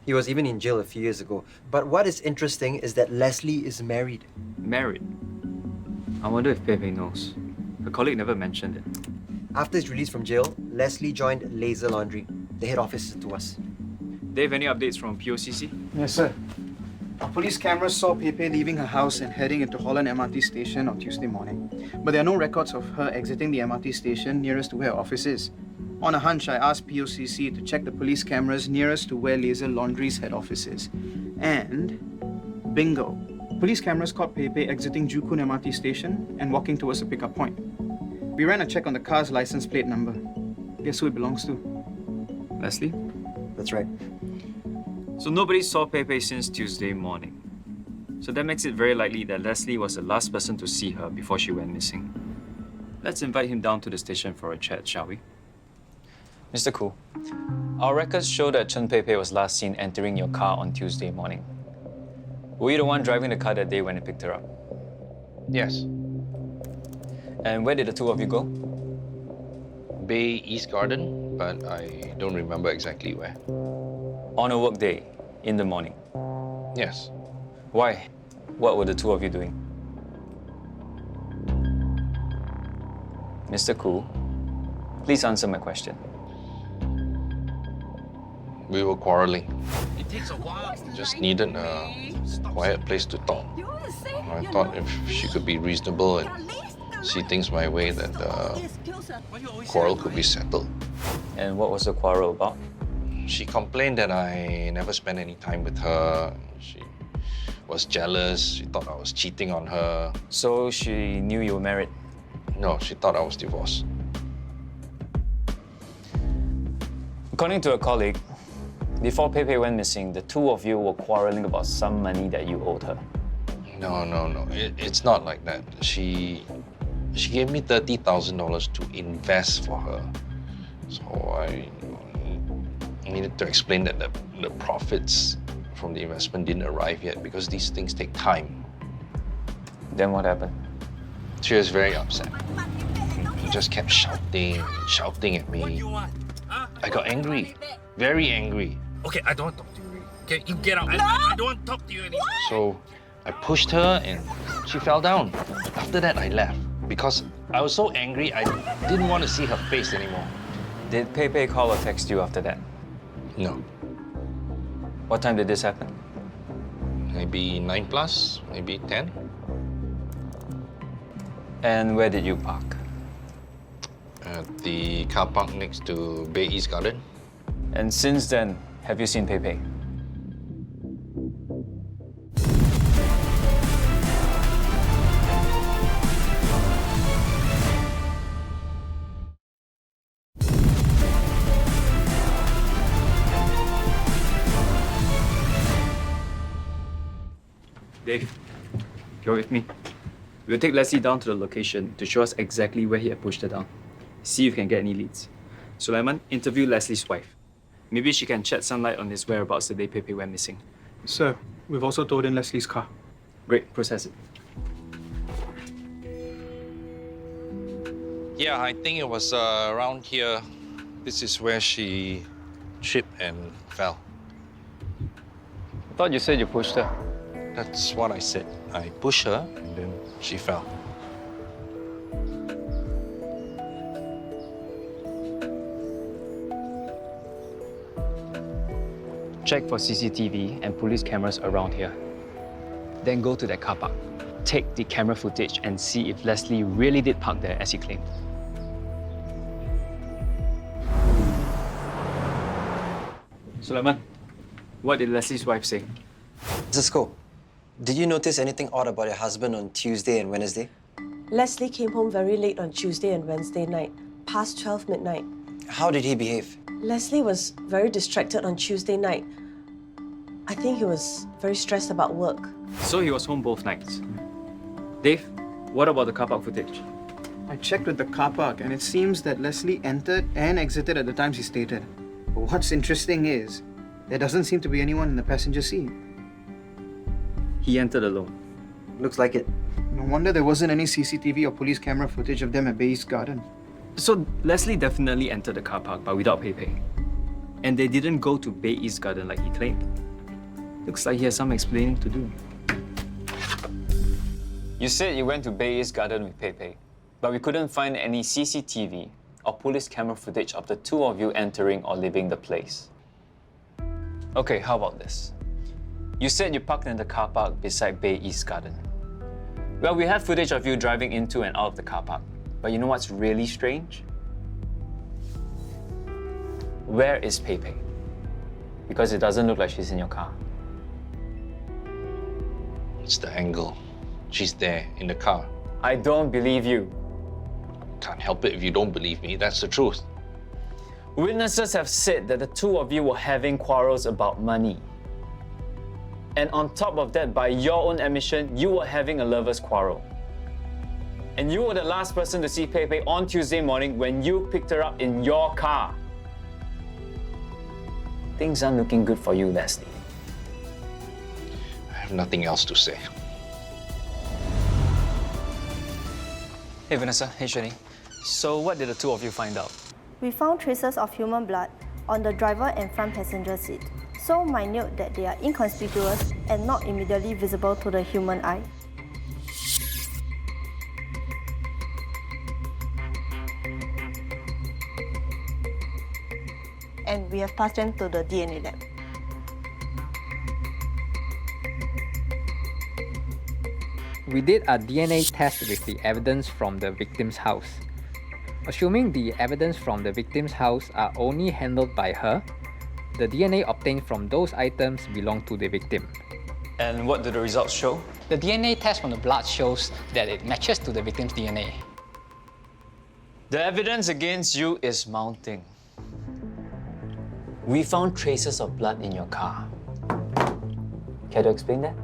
He was even in jail a few years ago. But what is interesting is that Leslie is married. Married? I wonder if Pei Pei knows. Her colleague never mentioned it. After his release from jail, Leslie joined Laser Laundry. The head office to us. Dave, any updates from POCC? Yes, sir. Our police cameras saw Pei Pei leaving her house and heading into Holland MRT station on Tuesday morning. But there are no records of her exiting the MRT station nearest to where her office is. On a hunch, I asked POCC to check the police cameras nearest to where Laser Laundry's head office is. And bingo. Police cameras caught Pei Pei exiting Joo Koon MRT station and walking towards the pickup point. We ran a check on the car's license plate number. Guess who it belongs to? Leslie? That's right. So nobody saw Pei Pei since Tuesday morning. So that makes it very likely that Leslie was the last person to see her before she went missing. Let's invite him down to the station for a chat, shall we? Mr. Koo, our records show that Chen Pei Pei was last seen entering your car on Tuesday morning. Were you the one driving the car that day when it picked her up? Yes. And where did the two of you go? Bay East Garden, but I don't remember exactly where. On a work day, in the morning? Yes. Why? What were the two of you doing? Mr. Koo, please answer my question. We were quarreling. It takes a while. Just needed a quiet place to talk. I thought if she could be reasonable and see things my way, that the quarrel could be settled. And what was the quarrel about? She complained that I never spent any time with her. She was jealous. She thought I was cheating on her. So she knew you were married? No, she thought I was divorced. According to a colleague, before Pei Pei went missing, the two of you were quarreling about some money that you owed her. No. It's not like that. She gave me $30,000 to invest for her. So I needed to explain that the profits from the investment didn't arrive yet because these things take time. Then what happened? She was very upset. She just kept shouting at me. I got angry, very angry. Okay, I don't want to talk to you. Okay, you get out. I don't want to talk to you anymore. So I pushed her and she fell down. After that, I left because I was so angry, I didn't want to see her face anymore. Did Pei Pei call or text you after that? No. What time did this happen? Maybe 9+, maybe 10. And where did you park? At the car park next to Bay East Garden. And since then, have you seen Pei Pei? Dave, you're with me. We'll take Leslie down to the location to show us exactly where he had pushed her down. See if we can get any leads. Sulaiman, interview Leslie's wife. Maybe she can shed some light on his whereabouts the day Pepe went missing. Sir, we've also towed in Leslie's car. Great, process it. Yeah, I think it was around here. This is where she tripped and fell. I thought you said you pushed her. That's what I said. I pushed her and then she fell. Check for CCTV and police cameras around here. Then go to that car park. Take the camera footage and see if Leslie really did park there as he claimed. Sulaiman, what did Leslie's wife say? Mrs. Koh, did you notice anything odd about your husband on Tuesday and Wednesday? Leslie came home very late on Tuesday and Wednesday night, past 12 midnight. How did he behave? Leslie was very distracted on Tuesday night. I think he was very stressed about work. So he was home both nights. Dave, what about the car park footage? I checked with the car park and it seems that Leslie entered and exited at the times he stated. But what's interesting is, there doesn't seem to be anyone in the passenger seat. He entered alone. Looks like it. No wonder there wasn't any CCTV or police camera footage of them at Bay East Garden. So Leslie definitely entered the car park, but without Pepe. And they didn't go to Bay East Garden like he claimed. Looks like he has some explaining to do. You said you went to Bay East Garden with Pepe, but we couldn't find any CCTV or police camera footage of the two of you entering or leaving the place. Okay, how about this? You said you parked in the car park beside Bay East Garden. Well, we had footage of you driving into and out of the car park. But you know what's really strange? Where is Pepe? Because it doesn't look like she's in your car. It's the angle. She's there in the car. I don't believe you. Can't help it if you don't believe me. That's the truth. Witnesses have said that the two of you were having quarrels about money. And on top of that, by your own admission, you were having a lover's quarrel. And you were the last person to see Pepe on Tuesday morning when you picked her up in your car. Things aren't looking good for you, Leslie. I have nothing else to say. Hey, Vanessa. Hey, Shani. So what did the two of you find out? We found traces of human blood on the driver and front passenger seat, so minute that they are inconspicuous and not immediately visible to the human eye. And we have passed them to the DNA lab. We did a DNA test with the evidence from the victim's house. Assuming the evidence from the victim's house are only handled by her, the DNA obtained from those items belong to the victim. And what do the results show? The DNA test from the blood shows that it matches to the victim's DNA. The evidence against you is mounting. We found traces of blood in your car. Care to explain that?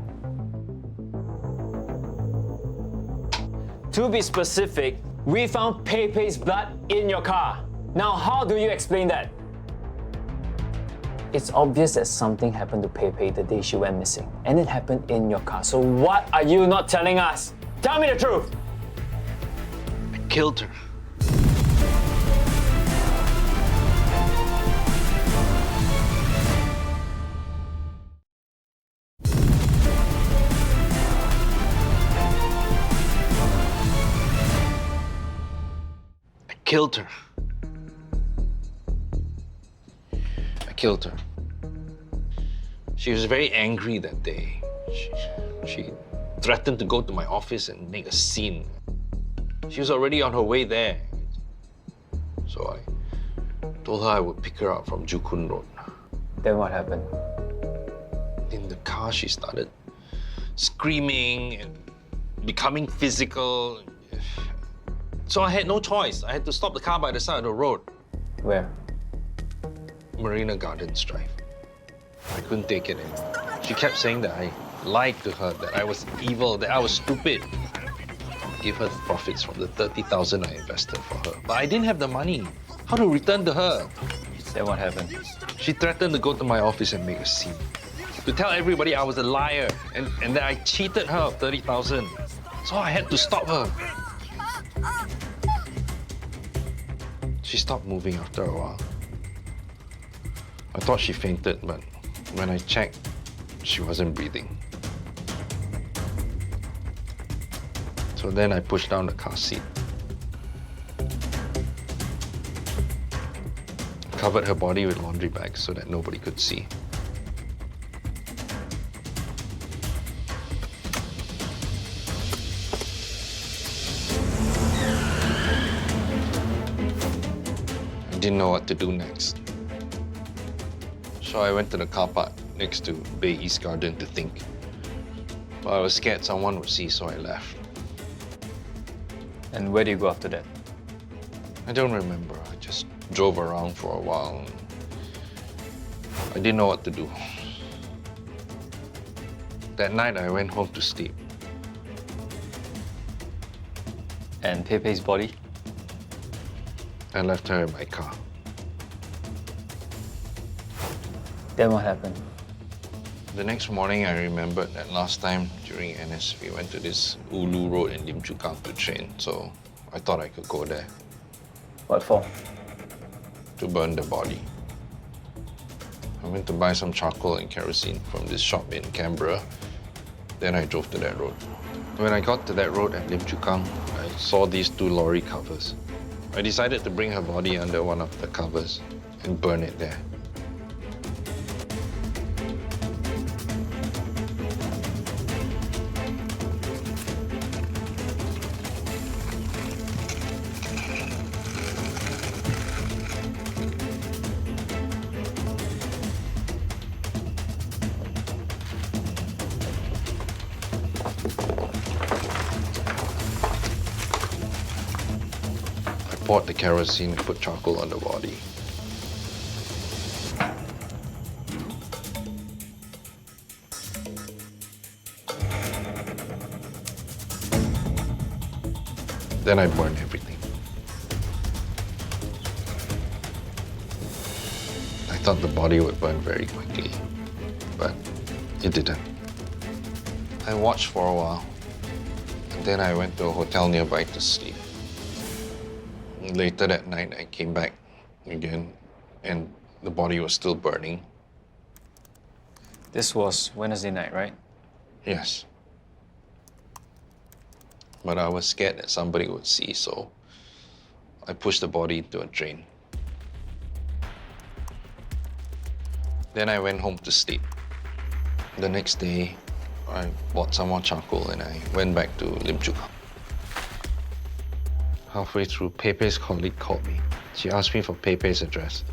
To be specific, we found Pepe's blood in your car. Now, how do you explain that? It's obvious that something happened to Pepe the day she went missing, and it happened in your car. So what are you not telling us? Tell me the truth! I killed her. Killed her. I killed her. She was very angry that day. She threatened to go to my office and make a scene. She was already on her way there. So I told her I would pick her up from Joo Koon Road. Then what happened? In the car, she started screaming and becoming physical. So I had no choice. I had to stop the car by the side of the road. Where? Marina Gardens Drive. I couldn't take it anymore. She kept saying that lied to her that I was evil, that I was stupid. Gave her the profits from the 30,000 I invested for her. But I didn't have the money. How to return to her? Then what happened? She threatened to go to my office and make a scene. To tell everybody I was a liar and that I cheated her of 30,000. So I had to stop her. She stopped moving after a while. I thought she fainted, but when I checked, she wasn't breathing. So then I pushed down the car seat. Covered her body with laundry bags so that nobody could see. I didn't know what to do next. So I went to the car park next to Bay East Garden to think. But I was scared someone would see, so I left. And where do you go after that? I don't remember. I just drove around for a while. I didn't know what to do. That night, I went home to sleep. And Pepe's body? I left her in my car. Then what happened? The next morning, I remembered that last time during NS, we went to this Ulu Road in Lim Chu Kang to train, so I thought I could go there. What for? To burn the body. I went to buy some charcoal and kerosene from this shop in Canberra. Then I drove to that road. When I got to that road at Lim Chu Kang, I saw these 2 lorry covers. I decided to bring her body under one of the covers and burn it there. I poured the kerosene and put charcoal on the body. Then I burned everything. I thought the body would burn very quickly, but it didn't. I watched for a while, and then I went to a hotel nearby to sleep. Later that night, I came back again, and the body was still burning. This was Wednesday night, right? Yes. But I was scared that somebody would see, so I pushed the body into a drain. Then I went home to sleep. The next day, I bought some more charcoal and I went back to Lim Chu Kang. Halfway through, Pepe's colleague called me. She asked me for Pepe's address.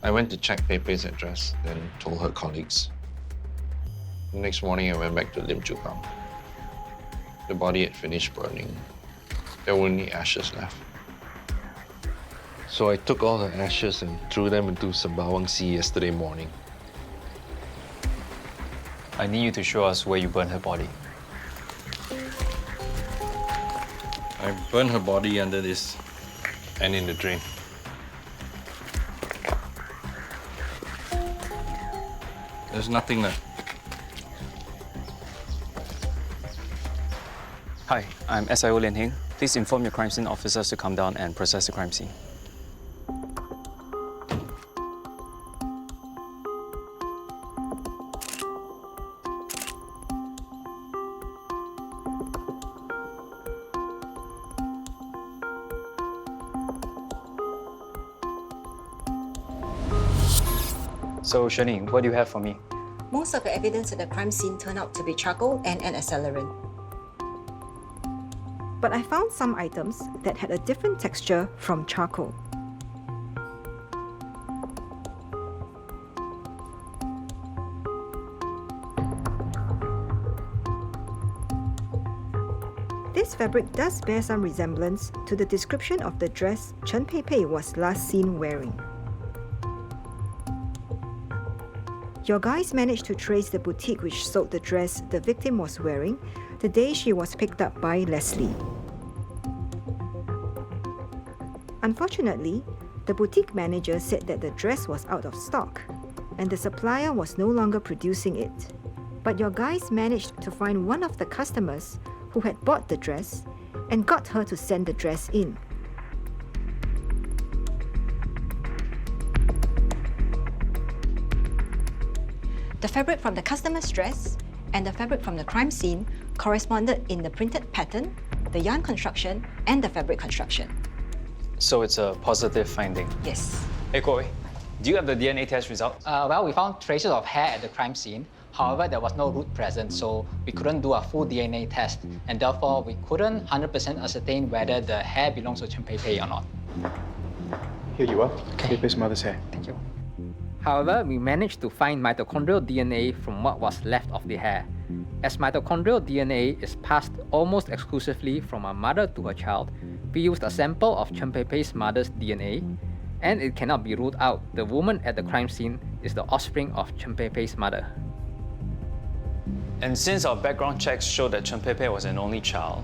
I went to check Pepe's address, then told her colleagues. The next morning, I went back to Lim Chu Kang. The body had finished burning. There were only ashes left. So I took all the ashes and threw them into Sembawang Sea yesterday morning. I need you to show us where you burned her body. I burned her body under this and in the drain. There's nothing left. Hi, I'm SIO Lin Heng. Please inform your crime scene officers to come down and process the crime scene. So, Shani, what do you have for me? Most of the evidence at the crime scene turned out to be charcoal and an accelerant. But I found some items that had a different texture from charcoal. This fabric does bear some resemblance to the description of the dress Chen Pei was last seen wearing. Your guys managed to trace the boutique which sold the dress the victim was wearing the day she was picked up by Leslie. Unfortunately, the boutique manager said that the dress was out of stock and the supplier was no longer producing it. But your guys managed to find one of the customers who had bought the dress and got her to send the dress in. The fabric from the customer's dress and the fabric from the crime scene corresponded in the printed pattern, the yarn construction, and the fabric construction. So it's a positive finding? Yes. Hey, Koi, do you have the DNA test results? Well, we found traces of hair at the crime scene. However, there was no root present, so we couldn't do a full DNA test, and therefore we couldn't 100% ascertain whether the hair belongs to Chen Pei or not. Here you are. Okay. Pei's mother's hair. Thank you. However, we managed to find mitochondrial DNA from what was left of the hair. As mitochondrial DNA is passed almost exclusively from a mother to her child, we used a sample of Chen Pei's mother's DNA, and it cannot be ruled out the woman at the crime scene is the offspring of Chen Pei's mother. And since our background checks show that Chen Pei was an only child,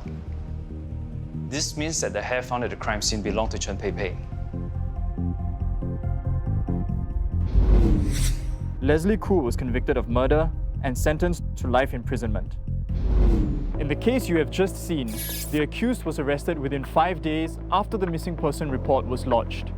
this means that the hair found at the crime scene belonged to Chen Pei. Leslie Koo was convicted of murder and sentenced to life imprisonment. In the case you have just seen, the accused was arrested within 5 days after the missing person report was lodged.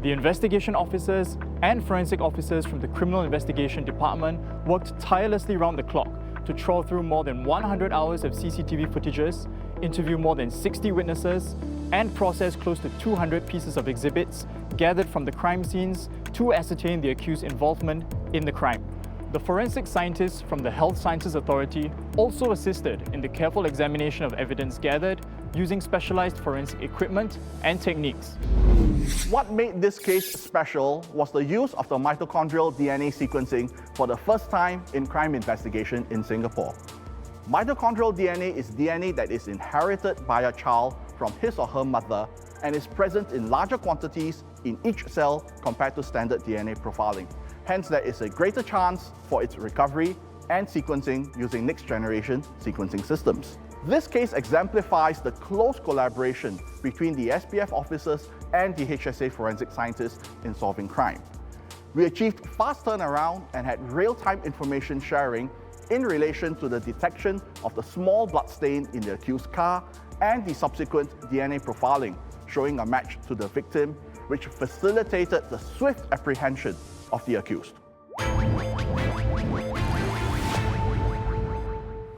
The investigation officers and forensic officers from the Criminal Investigation Department worked tirelessly round the clock to trawl through more than 100 hours of CCTV footages, interview more than 60 witnesses, and process close to 200 pieces of exhibits gathered from the crime scenes to ascertain the accused's involvement in the crime. The forensic scientists from the Health Sciences Authority also assisted in the careful examination of evidence gathered using specialized forensic equipment and techniques. What made this case special was the use of the mitochondrial DNA sequencing for the first time in crime investigation in Singapore. Mitochondrial DNA is DNA that is inherited by a child from his or her mother and is present in larger quantities in each cell compared to standard DNA profiling. Hence, there is a greater chance for its recovery and sequencing using next-generation sequencing systems. This case exemplifies the close collaboration between the SPF officers and the HSA forensic scientists in solving crime. We achieved fast turnaround and had real-time information sharing in relation to the detection of the small blood stain in the accused's car and the subsequent DNA profiling, showing a match to the victim, which facilitated the swift apprehension of the accused.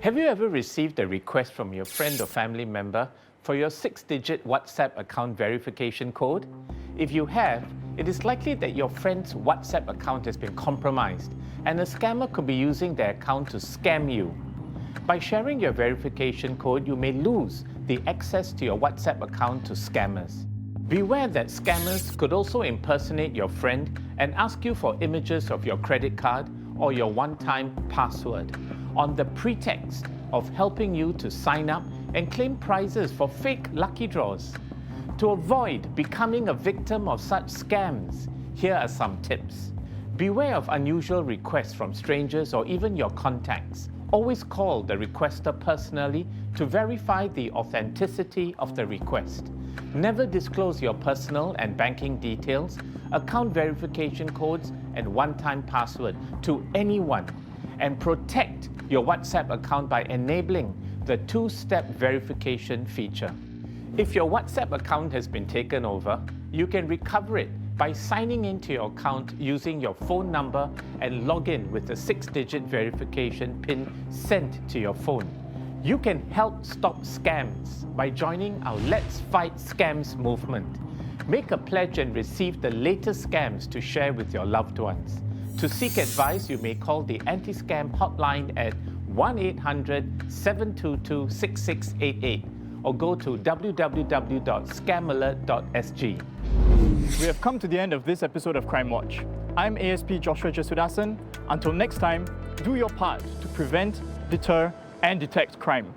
Have you ever received a request from your friend or family member for your 6-digit WhatsApp account verification code? If you have, it is likely that your friend's WhatsApp account has been compromised and a scammer could be using their account to scam you. By sharing your verification code, you may lose the access to your WhatsApp account to scammers. Beware that scammers could also impersonate your friend and ask you for images of your credit card or your one-time password on the pretext of helping you to sign up and claim prizes for fake lucky draws. To avoid becoming a victim of such scams, here are some tips. Beware of unusual requests from strangers or even your contacts. Always call the requester personally to verify the authenticity of the request. Never disclose your personal and banking details, account verification codes, and one-time password to anyone. And protect your WhatsApp account by enabling the two-step verification feature. If your WhatsApp account has been taken over, you can recover it by signing into your account using your phone number and log in with the 6-digit verification PIN sent to your phone. You can help stop scams by joining our Let's Fight Scams movement. Make a pledge and receive the latest scams to share with your loved ones. To seek advice, you may call the anti-scam hotline at 1-800-722-6688 or go to www.scamalert.sg. We have come to the end of this episode of Crimewatch. I'm ASP Joshua Jesudasan. Until next time, do your part to prevent, deter, and detect crime.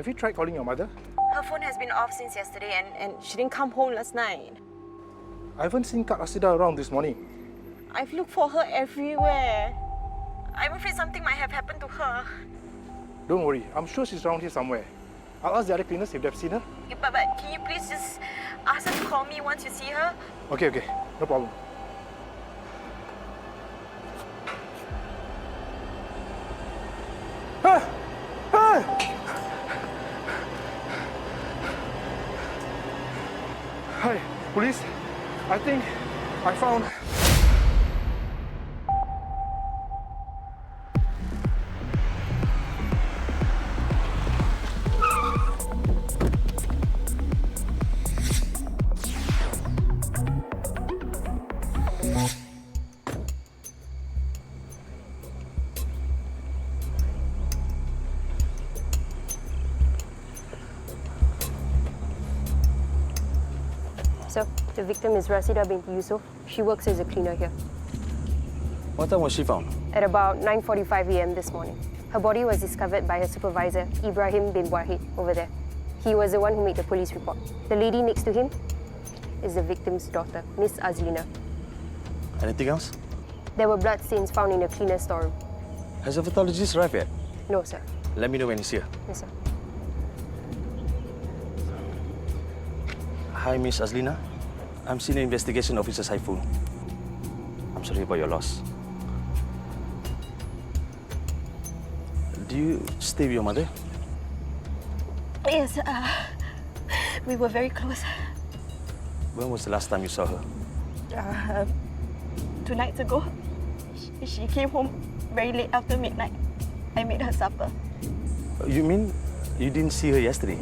Have you tried calling your mother? Her phone has been off since yesterday and she didn't come home last night. I haven't seen Kak Rasida around this morning. I've looked for her everywhere. I'm afraid something might have happened to her. Don't worry, I'm sure she's around here somewhere. I'll ask the other cleaners if they've seen her. But can you please just ask her to call me once you see her? Okay, no problem. Hi, police. I think I found... So, the victim is Rasida binti Yusuf. She works as a cleaner here. What time was she found? At about 9:45 a.m. this morning. Her body was discovered by her supervisor, Ibrahim bin Wahid, over there. He was the one who made the police report. The lady next to him is the victim's daughter, Miss Azlina. Anything else? There were blood stains found in the cleaner's storeroom. Has the pathologist arrived yet? No, sir. Let me know when he's here. Yes, sir. Hi, Miss Azlina. I'm Senior Investigation Officer Saiful. I'm sorry about your loss. Do you stay with your mother? Yes, we were very close. When was the last time you saw her? 2 nights ago. She came home very late after midnight. I made her supper. You mean you didn't see her yesterday?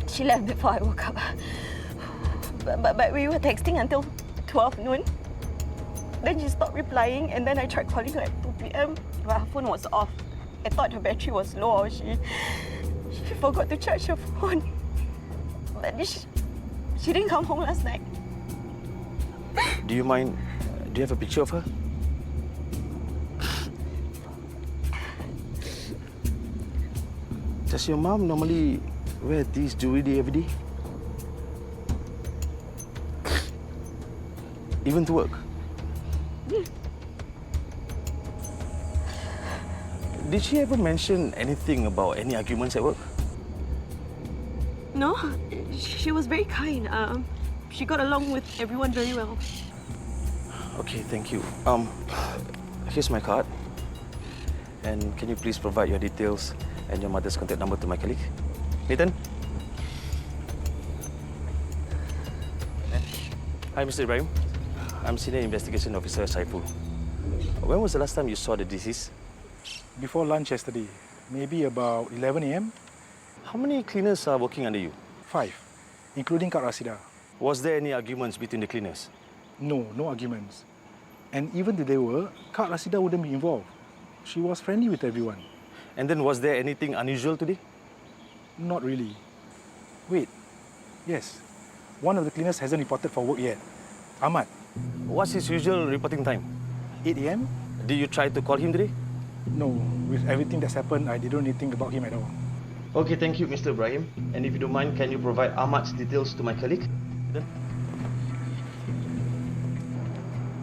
She left before I woke up. But we were texting until 12 noon. Then she stopped replying, and then I tried calling her at 2 p.m. But her phone was off. I thought her battery was low, or she forgot to charge her phone. But she didn't come home last night. Do you mind? Do you have a picture of her? Does your mom normally wear these jewelry every day? Even to work? Did she ever mention anything about any arguments at work? No, she was very kind. She got along with everyone very well. Okay, thank you. Here's my card. And can you please provide your details and your mother's contact number to my colleague? Nathan? Hi, Mr. Ibrahim. I'm Senior Investigation Officer Saiful. When was the last time you saw the deceased? Before lunch yesterday, maybe about 11 a.m. How many cleaners are working under you? 5, including Kak Rasida. Was there any arguments between the cleaners? No arguments. And even if there were, Kak Rasida wouldn't be involved. She was friendly with everyone. And then was there anything unusual today? Not really. Wait, yes. One of the cleaners hasn't reported for work yet. Ahmad. What's his usual reporting time? 8 a.m. Did you try to call him today? No, with everything that's happened, I didn't really think about him at all. Okay, thank you, Mr. Ibrahim. And if you don't mind, can you provide Ahmad's details to my colleague? Then.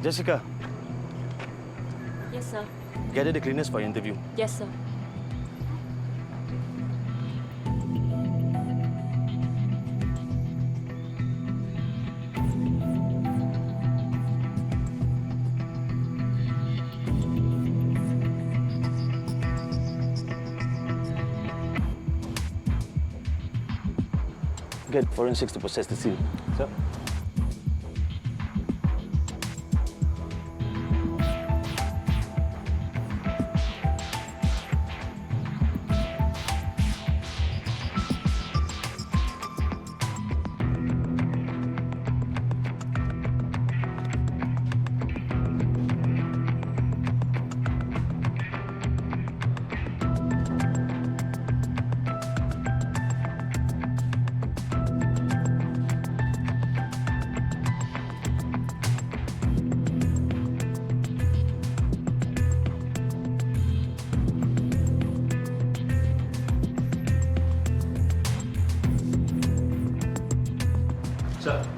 Jessica. Yes, sir. Gather the cleaners for your interview. Yes, sir. Get forensics to process the scene. Sir?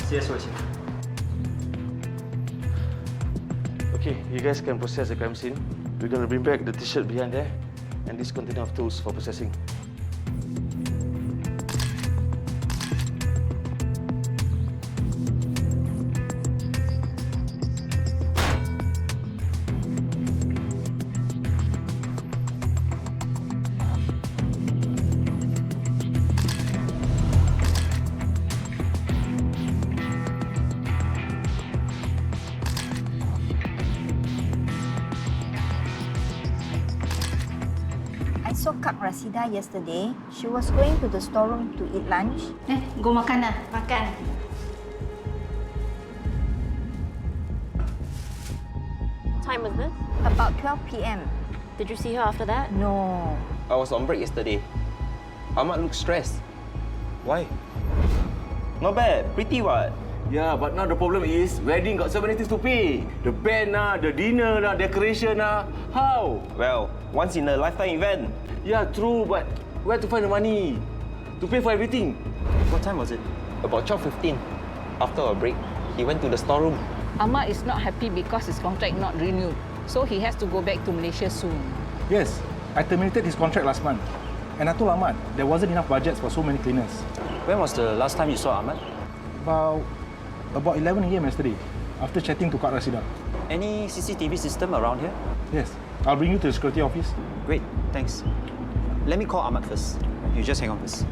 Okay, you guys can process the crime scene. We're gonna bring back the t-shirt behind there and this container of tools for processing. I saw Kak Rasida yesterday. She was going to the storeroom to eat lunch. Go makan lah. Makan. What time was this? About 12 p.m. Did you see her after that? No. I was on break yesterday. Ahmad looks stressed. Why? Not bad. Pretty what? Yeah, but now the problem is wedding got so many things to pay. The band the dinner decoration How? Well, once in a lifetime event. Yeah, true, but where to find the money to pay for everything? What time was it? About 12:15. After a break, he went to the storeroom. Ahmad is not happy because his contract not renewed, so he has to go back to Malaysia soon. Yes, I terminated his contract last month. And I told Ahmad there wasn't enough budgets for so many cleaners. When was the last time you saw Ahmad? About 11 a.m. yesterday, after chatting to Kak Rasida. Any CCTV system around here? Yes, I'll bring you to the security office. Great, thanks. Let me call Ahmad first. You just hang on first.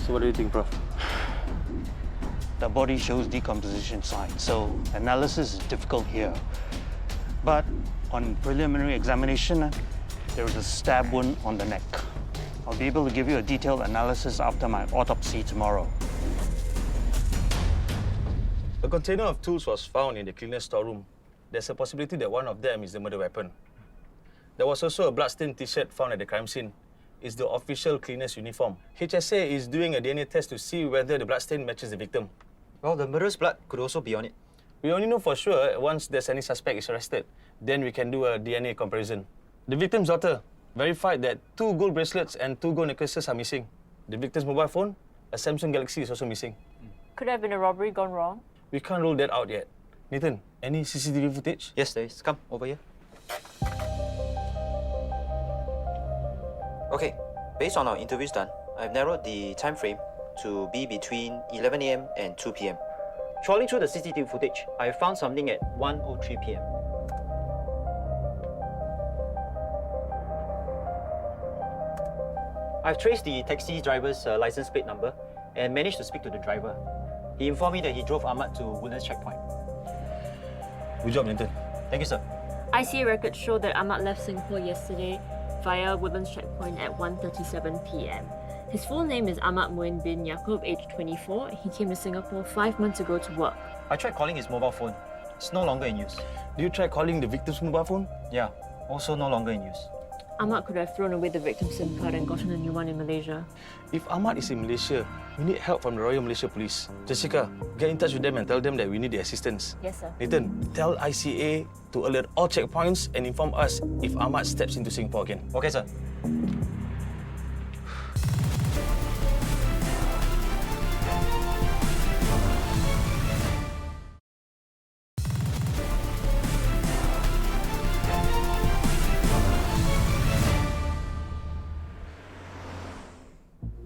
So what do you think, Prof? The body shows decomposition signs, so analysis is difficult here. But on preliminary examination, there is a stab wound on the neck. I'll be able to give you a detailed analysis after my autopsy tomorrow. A container of tools was found in the cleaner's storeroom. There's a possibility that one of them is the murder weapon. There was also a bloodstained t-shirt found at the crime scene. It's the official cleaner's uniform. HSA is doing a DNA test to see whether the bloodstain matches the victim. Well, the murderer's blood could also be on it. We only know for sure once there's any suspect is arrested. Then we can do a DNA comparison. The victim's daughter verified that 2 gold bracelets and 2 gold necklaces are missing. The victim's mobile phone, a Samsung Galaxy, is also missing. Could have been a robbery gone wrong. We can't rule that out yet. Nathan, any CCTV footage? Yes, there is. Come, over here. Okay, based on our interviews done, I've narrowed the time frame to be between 11 a.m. and 2 p.m. Trawling through the CCTV footage, I found something at 1:03 p.m. I've traced the taxi driver's license plate number and managed to speak to the driver. He informed me that he drove Ahmad to Woodlands checkpoint. Good job, Nathan. Thank you, sir. ICA records show that Ahmad left Singapore yesterday via Woodlands checkpoint at 1:37 p.m. His full name is Ahmad Muin bin Yaakob, aged 24. He came to Singapore 5 months ago to work. I tried calling his mobile phone. It's no longer in use. Did you try calling the victim's mobile phone? Yeah, also no longer in use. Ahmad could have thrown away the victim's SIM card and gotten a new one in Malaysia. If Ahmad is in Malaysia, we need help from the Royal Malaysia Police. Jessica, get in touch with them and tell them that we need their assistance. Yes, sir. Nathan, tell ICA to alert all checkpoints and inform us if Ahmad steps into Singapore again. Okay, sir.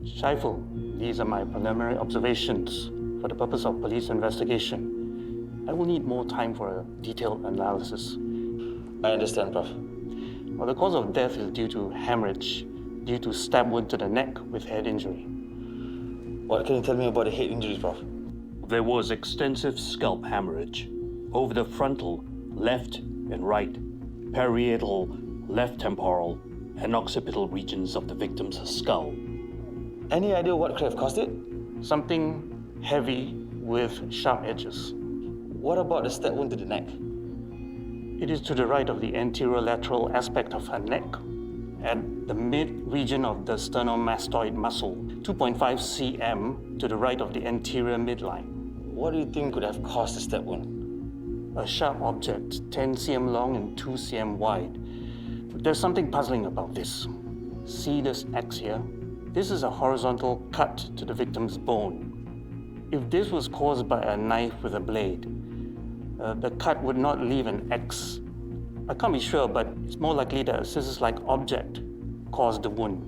Shaiful, these are my preliminary observations for the purpose of police investigation. I will need more time for a detailed analysis. I understand, Prof. Well, the cause of death is due to hemorrhage, due to stab wound to the neck with head injury. What can you tell me about the head injuries, Prof? There was extensive scalp hemorrhage over the frontal, left and right, parietal, left temporal, and occipital regions of the victim's skull. Any idea what could have caused it? Something heavy with sharp edges. What about the stab wound to the neck? It is to the right of the anterolateral aspect of her neck, at the mid-region of the sternomastoid muscle, 2.5 cm to the right of the anterior midline. What do you think could have caused the stab wound? A sharp object, 10 cm long and 2 cm wide. There's something puzzling about this. See this X here? This is a horizontal cut to the victim's bone. If this was caused by a knife with a blade, the cut would not leave an X. I can't be sure, but it's more likely that a scissors-like object caused the wound.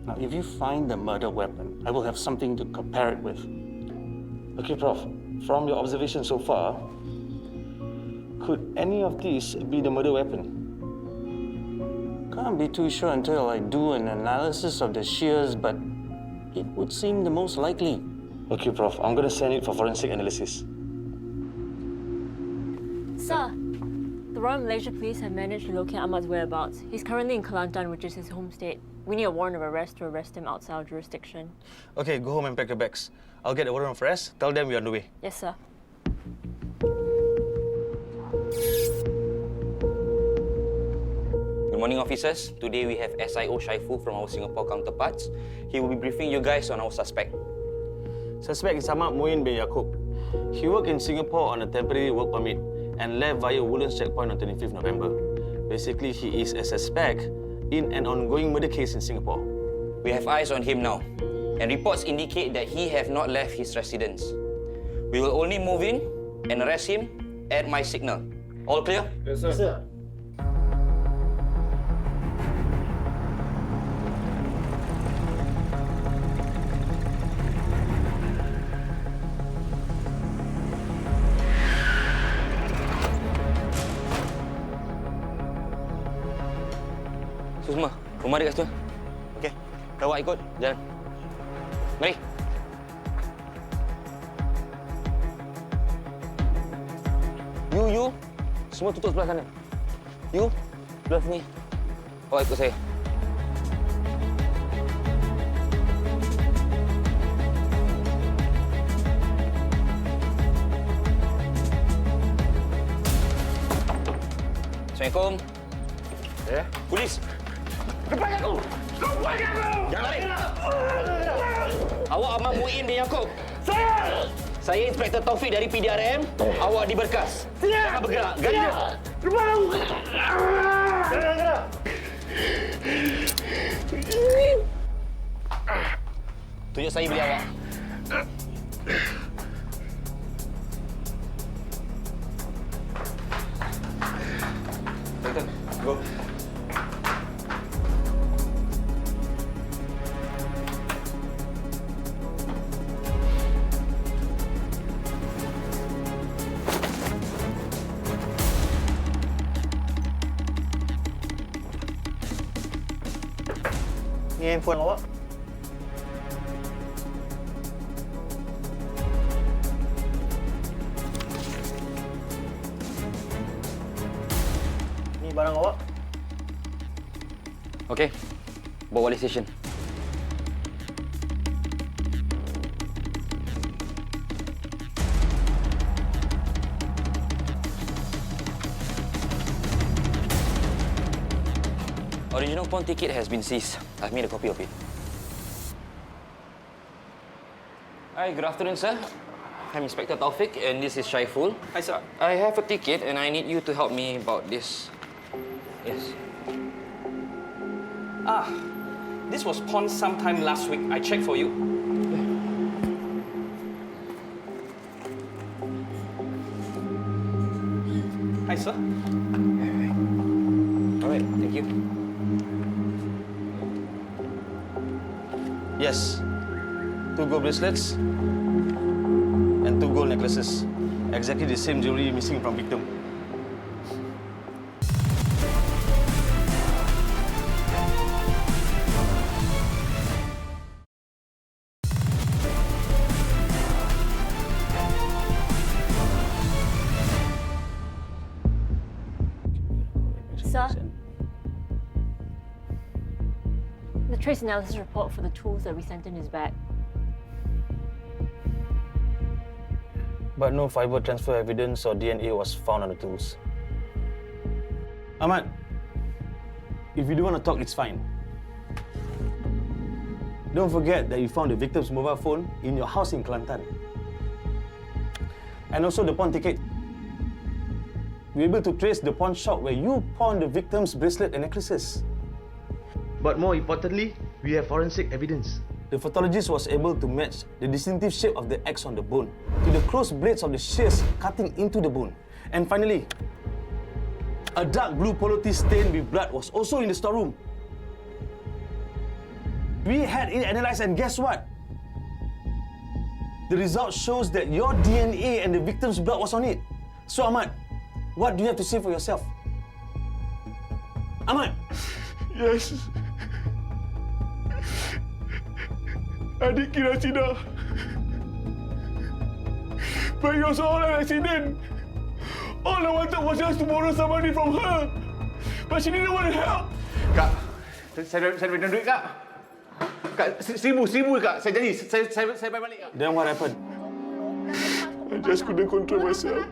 Now, if you find the murder weapon, I will have something to compare it with. Okay, Prof. From your observation so far, could any of these be the murder weapon? Can't be too sure until I do an analysis of the shears, but it would seem the most likely. Okay, Prof. I'm going to send it for forensic analysis. Sir, the Royal Malaysia Police have managed to locate Ahmad's whereabouts. He's currently in Kelantan, which is his home state. We need a warrant of arrest to arrest him outside our jurisdiction. Okay, go home and pack your bags. I'll get the warrant of arrest. Tell them we're on the way. Yes, sir. Good morning, officers. Today we have SIO Shaifu from our Singapore counterparts. He will be briefing you guys on our suspect. Suspect is Ahmad Muin bin Yaakob. He worked in Singapore on a temporary work permit and left via Woodlands checkpoint on 25th November. Basically, he is a suspect in an ongoing murder case in Singapore. We have eyes on him now, and reports indicate that he have not left his residence. We will only move in and arrest him at my signal. All clear? Yes, sir. Yes, sir. Semua, rumah dia kat situ. Okey, awak ikut, jalan. Mari. You. Semua tutup sebelah sana. You, sebelah sini. Awak ikut saya. Assalamualaikum. Ya? Polis! Lepaskan aku! Lepaskan aku! Jangan lari! Awak Ahmad Muin bin Yaakob. Saya Inspektor Taufik dari PDRM. Awak diberkas. Jangan bergerak. Gali dia. Lepas aku! Gerak! Tunjuk saya bilik awak. Inspektor, go. Ni handphone awak. Ni barang awak. Okey, bawa balik station. Original pawn ticket has been seized. I've made a copy of it. Hi, good afternoon, sir. I'm Inspector Taufik, and this is Shaiful. Hi, sir. I have a ticket, and I need you to help me about this. Yes. This was pawned sometime last week. I checked for you. Hi, sir. All right, thank you. Yes. 2 gold bracelets and 2 gold necklaces. Exactly the same jewelry missing from victim. Sir, the trace analysis report for the tools that we sent in is back. But no fiber transfer evidence or DNA was found on the tools. Ahmad, if you do want to talk, it's fine. Don't forget that you found the victim's mobile phone in your house in Kelantan. And also the pawn ticket. We're able to trace the pawn shop where you pawned the victim's bracelet and necklaces. But more importantly, we have forensic evidence. The pathologist was able to match the distinctive shape of the X on the bone to the close blades of the shears cutting into the bone. And finally, a dark blue polo tee stained with blood was also in the storeroom. We had it analyzed, and guess what? The result shows that your DNA and the victim's blood was on it. So Ahmad, what do you have to say for yourself? Ahmad! Yes. Adik kira Cina. But it was all an accident. All I wanted was just to borrow some money from her. But she didn't want to help. Kak, saya berikan duit, Kak. Kak, seribu, Kak. Saya janji, saya bayar balik, Kak. Then what happened? I just couldn't control myself.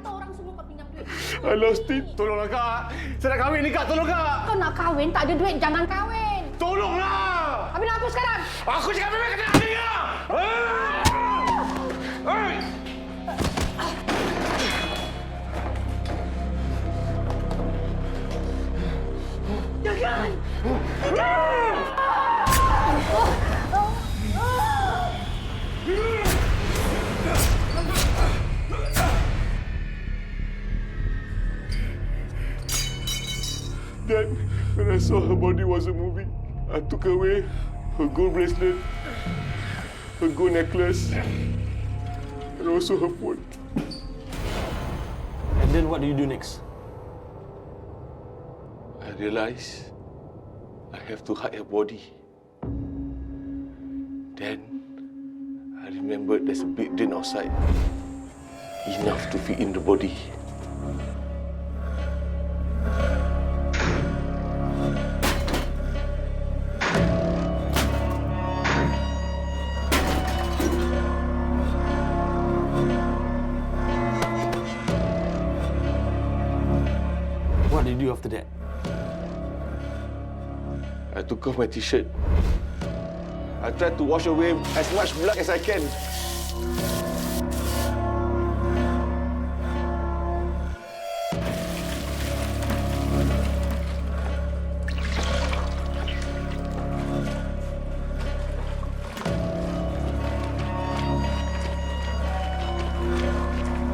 I lost it. Tolonglah, Kak. Saya nak kahwin ni, Kak. Tolong, Kak. Kau nak kahwin, tak ada duit, jangan kahwin. Tolonglah! Habis nak apa sekarang? Aku cakap memang kena kahwin, Kak! Jangan! Then, when I saw her body wasn't moving, I took away her gold bracelet, her gold necklace, and also her phone. And then what do you do next? I realized I have to hide her body. Then, I remembered there's a big drain outside, enough to fit in the body. What did you do after that? I took off my t-shirt. I tried to wash away as much blood as I can.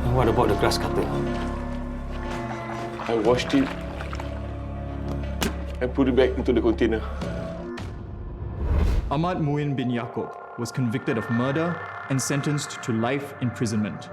And what about the grass cutter? I washed it and put it back into the container. Ahmad Muin bin Yaakob was convicted of murder and sentenced to life imprisonment.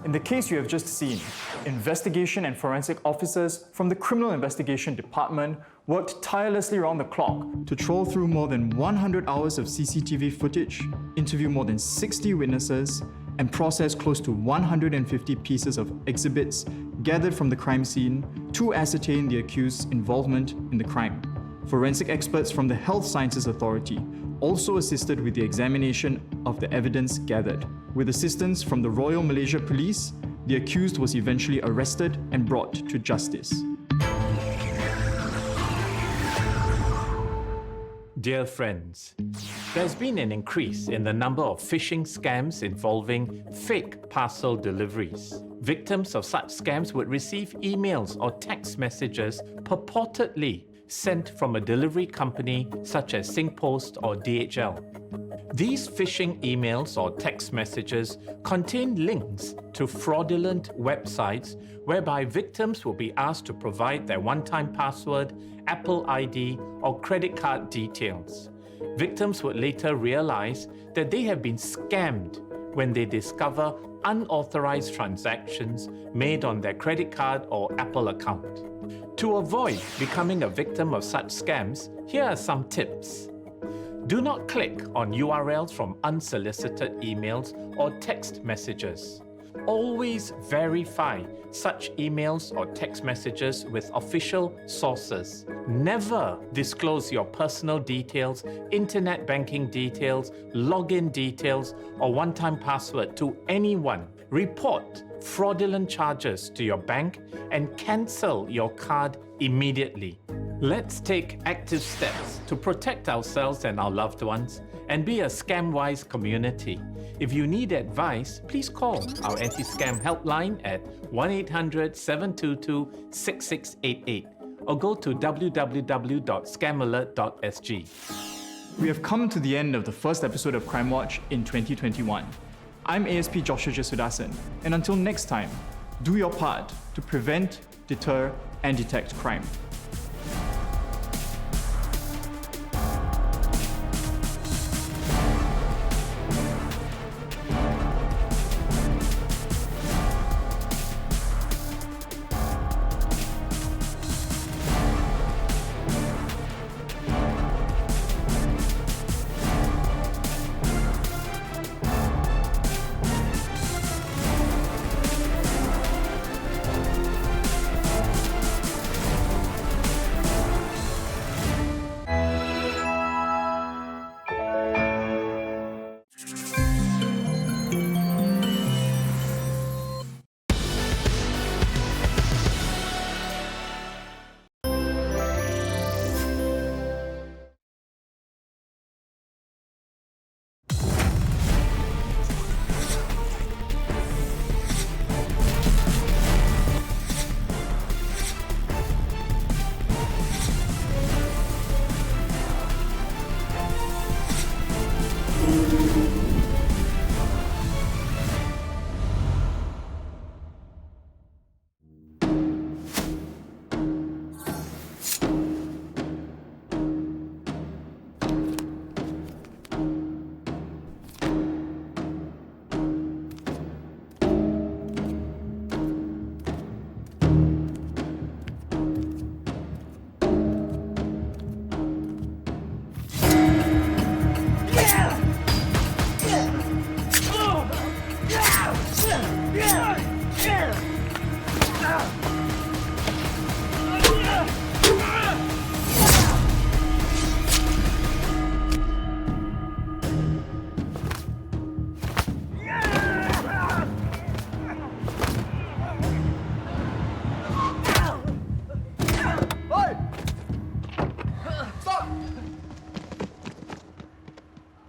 In the case you have just seen, investigation and forensic officers from the Criminal Investigation Department worked tirelessly around the clock to troll through more than 100 hours of CCTV footage, interview more than 60 witnesses, and process close to 150 pieces of exhibits gathered from the crime scene to ascertain the accused's involvement in the crime. Forensic experts from the Health Sciences Authority also assisted with the examination of the evidence gathered. With assistance from the Royal Malaysia Police, the accused was eventually arrested and brought to justice. Dear friends, there's been an increase in the number of phishing scams involving fake parcel deliveries. Victims of such scams would receive emails or text messages purportedly sent from a delivery company such as SingPost or DHL. These phishing emails or text messages contain links to fraudulent websites whereby victims will be asked to provide their one-time password, Apple ID, or credit card details. Victims would later realize that they have been scammed when they discover unauthorized transactions made on their credit card or Apple account. To avoid becoming a victim of such scams, here are some tips. Do not click on URLs from unsolicited emails or text messages. Always verify such emails or text messages with official sources. Never disclose your personal details, internet banking details, login details, or one-time password to anyone. Report fraudulent charges to your bank and cancel your card immediately. Let's take active steps to protect ourselves and our loved ones and be a scam-wise community. If you need advice, please call our anti-scam helpline at 1-800-722-6688 or go to www.scamalert.sg. We have come to the end of the first episode of Crimewatch in 2021. I'm ASP Joshua Jesudasan, and until next time, do your part to prevent, deter, and detect crime.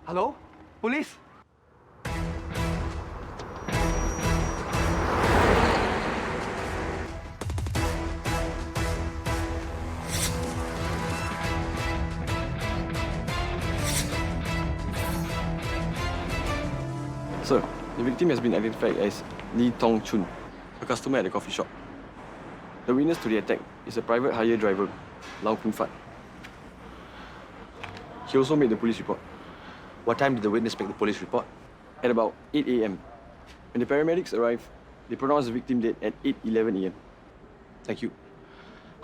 Hello? Police? Sir, the victim has been identified as Lee Tong Chun, a customer at the coffee shop. The witness to the attack is a private hire driver, Lau Kun Fat. He also made the police report. What time did the witness make the police report? At about 8 a.m. When the paramedics arrived, they pronounced the victim dead at 8:11 a.m. Thank you.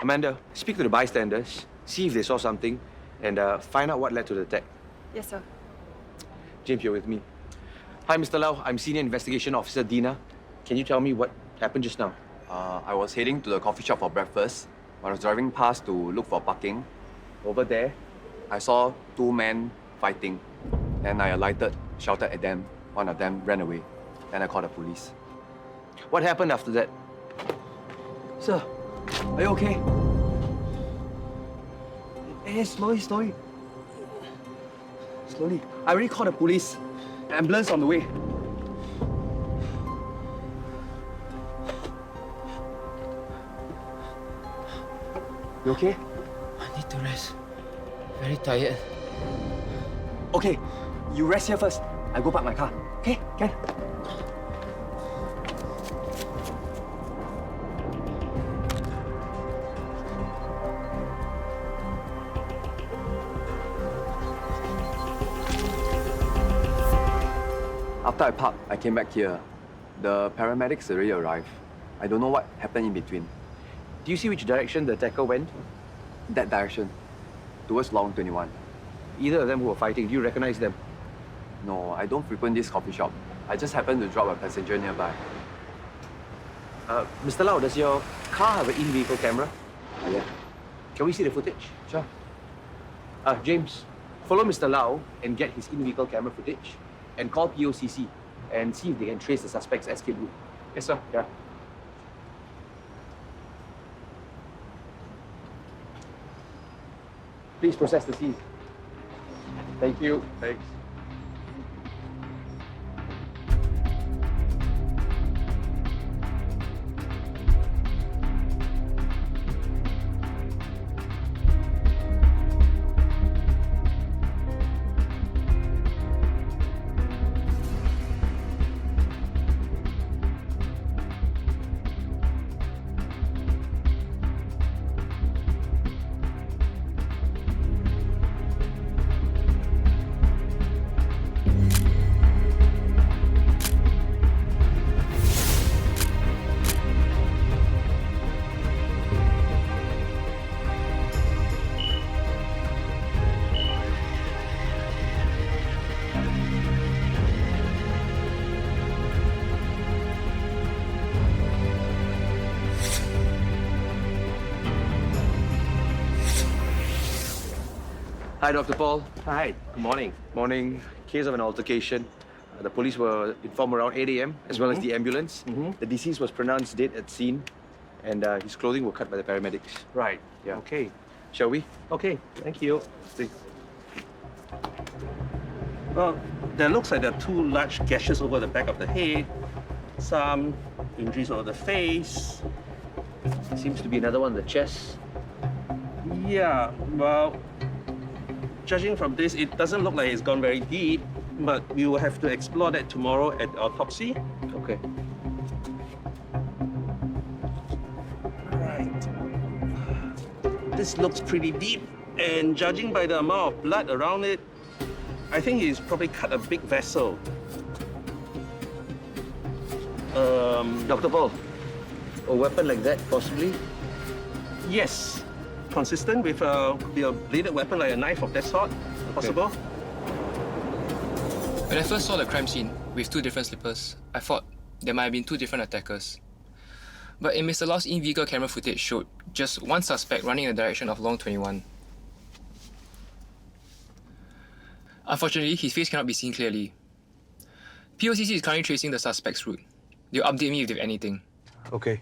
Amanda, speak to the bystanders, see if they saw something, and find out what led to the attack. Yes, sir. James, you're with me. Hi, Mr. Lau. I'm Senior Investigation Officer Dina. Can you tell me what happened just now? I was heading to the coffee shop for breakfast. When I was driving past to look for parking, over there, I saw two men fighting. Then I alighted, shouted at them. One of them ran away. Then I called the police. What happened after that? Sir, are you okay? Hey, slowly. Slowly. I already called the police. Ambulance on the way. You okay? I need to rest. Very tired. Okay, you rest here first. I go park my car. Okay, can? After I parked, I came back here. The paramedics already arrived. I don't know what happened in between. Do you see which direction the attacker went? That direction, towards Long 21. Either of them who were fighting, do you recognize them? No, I don't frequent this coffee shop. I just happened to drop a passenger nearby. Mr. Lau, does your car have an in-vehicle camera? Yeah. Can we see the footage? Sure. James, follow Mr. Lau and get his in-vehicle camera footage and call POCC and see if they can trace the suspect's escape route. Yes, sir. Yeah. Please process the scene. Thank you. Thanks. Hi, Dr. Paul. Hi, good morning. Morning. Case of an altercation. The police were informed around 8 a.m. as well as the ambulance. The deceased was pronounced dead at scene, and his clothing were cut by the paramedics. Right. Yeah. Okay. Shall we? Okay, thank you. Well, there looks like there are 2 large gashes over the back of the head, some injuries over the face. Seems to be another one on the chest. Yeah, well, judging from this, it doesn't look like it's gone very deep, but we will have to explore that tomorrow at autopsy. Okay. Right. This looks pretty deep, and judging by the amount of blood around it, I think he's probably cut a big vessel. Dr. Paul, a weapon like that, possibly? Yes. Consistent with a bladed weapon like a knife of that sort, possible? When I first saw the crime scene with 2 different slippers, I thought there might have been 2 different attackers. But in Mr. Lau's in-vehicle camera footage showed just one suspect running in the direction of Long 21. Unfortunately, his face cannot be seen clearly. POCC is currently tracing the suspect's route. They'll update me if they have anything. Okay.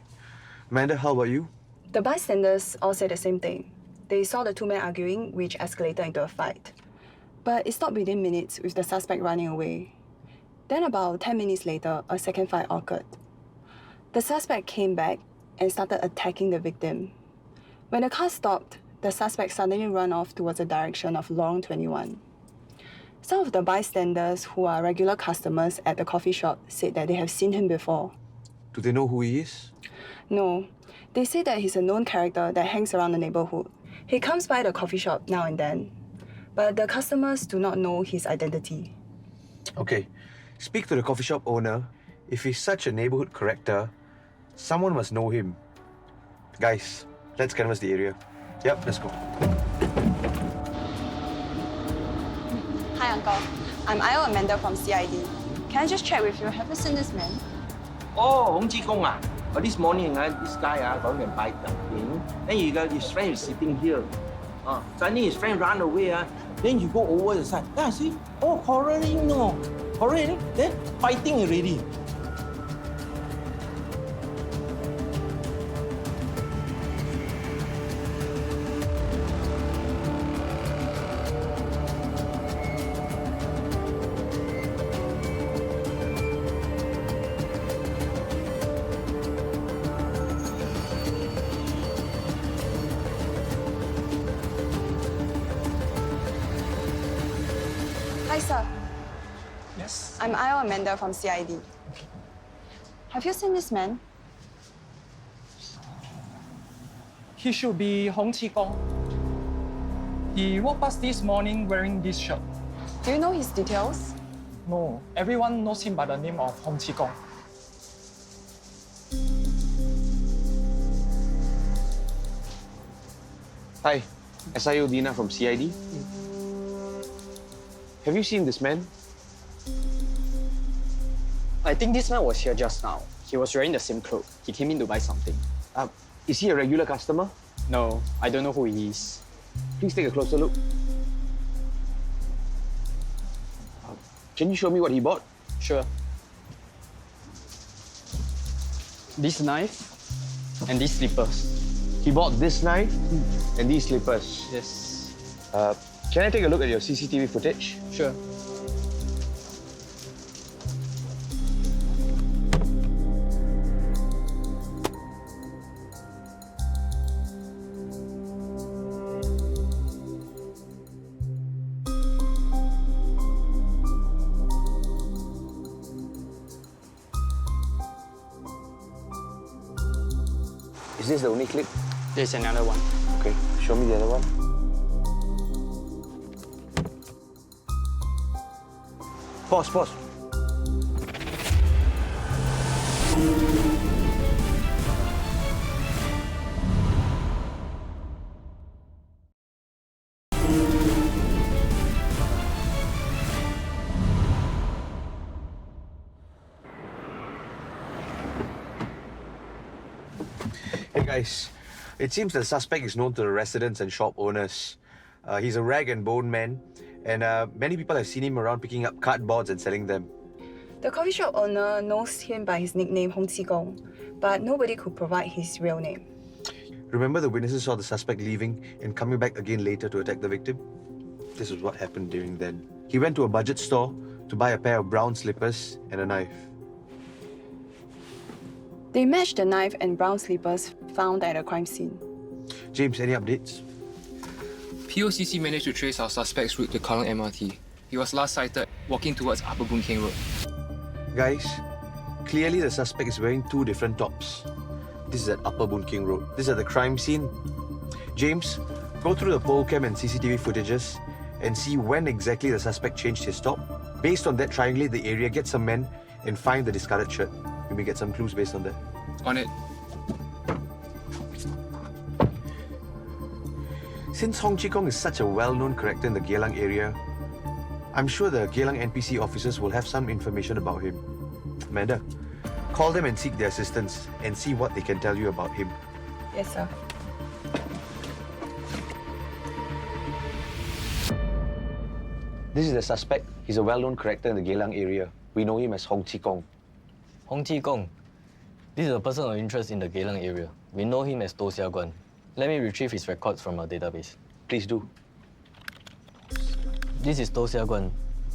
Amanda, how about you? The bystanders all said the same thing. They saw the 2 men arguing, which escalated into a fight. But it stopped within minutes with the suspect running away. Then about 10 minutes later, a second fight occurred. The suspect came back and started attacking the victim. When the car stopped, the suspect suddenly ran off towards the direction of Long 21. Some of the bystanders who are regular customers at the coffee shop said that they have seen him before. Do they know who he is? No. They say that he's a known character that hangs around the neighborhood. He comes by the coffee shop now and then, but the customers do not know his identity. Okay. Speak to the coffee shop owner. If he's such a neighborhood character, someone must know him. Guys, let's canvass the area. Yep, let's go. Hi, Uncle. I'm Ayo Amanda from CID. Can I just check with you, have you seen this man? Oh, Hong Ji Gong ah. This morning, this guy going to buy something. Then his friend is sitting here. Suddenly his friend ran away. Then you go over the side. Then I see, oh, quarreling, no. Quarreling, then fighting already. Hi, sir. Yes? I'm Ayo Amanda from CID. Have you seen this man? He should be Hong Qi Gong. He walked past this morning wearing this shirt. Do you know his details? No, everyone knows him by the name of Hong Qi Gong. Hi, SIO Dina from CID. Have you seen this man? I think this man was here just now. He was wearing the same clothes. He came in to buy something. Is he a regular customer? No, I don't know who he is. Please take a closer look. Can you show me what he bought? Sure. This knife and these slippers. He bought this knife and these slippers. Yes. Can I take a look at your CCTV footage? Sure. Is this the only clip? There's another one. Okay, show me the other one. Pause. Hey guys, it seems the suspect is known to the residents and shop owners. He's a rag and bone man, and many people have seen him around picking up cardboards and selling them. The coffee shop owner knows him by his nickname Hong Qi Gong, but nobody could provide his real name. Remember the witnesses saw the suspect leaving and coming back again later to attack the victim? This is what happened during then. He went to a budget store to buy a pair of brown slippers and a knife. They matched the knife and brown slippers found at the crime scene. James, any updates? POCC managed to trace our suspect's route to Kallang MRT. He was last sighted walking towards Upper Boon Keng Road. Guys, clearly the suspect is wearing two different tops. This is at Upper Boon Keng Road. This is at the crime scene. James, go through the poll cam and CCTV footages and see when exactly the suspect changed his top. Based on that, triangulate the area, get some men, and find the discarded shirt. We may get some clues based on that. On it. Since Hong Chi Kong is such a well-known character in the Geylang area, I'm sure the Geylang NPC officers will have some information about him. Amanda, call them and seek their assistance and see what they can tell you about him. Yes, sir. This is the suspect. He's a well-known character in the Geylang area. We know him as Hong Chi Kong. Hong Chi Kong. This is a person of interest in the Geylang area. We know him as To Sia Guan. Let me retrieve his records from our database. Please do. This is To Sia Guan,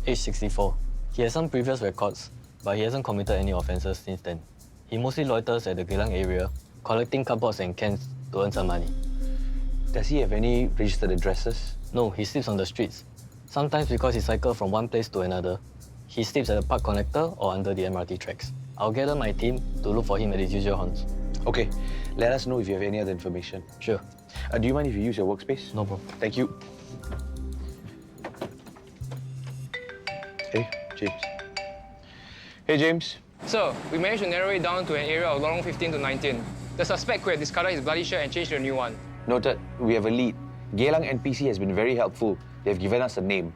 age 64. He has some previous records, but he hasn't committed any offences since then. He mostly loiters at the Geylang area, collecting cardboards and cans to earn some money. Does he have any registered addresses? No, he sleeps on the streets. Sometimes because he cycles from one place to another, he sleeps at the park connector or under the MRT tracks. I'll gather my team to look for him at his usual haunts. Okay, let us know if you have any other information. Sure. Do you mind if you use your workspace? No problem. Thank you. Hey, James. Hey, James. Sir, we managed to narrow it down to an area of Lorong 15 to 19. The suspect could have discarded his bloody shirt and changed to a new one. Noted. We have a lead. Geylang NPC has been very helpful. They have given us a name.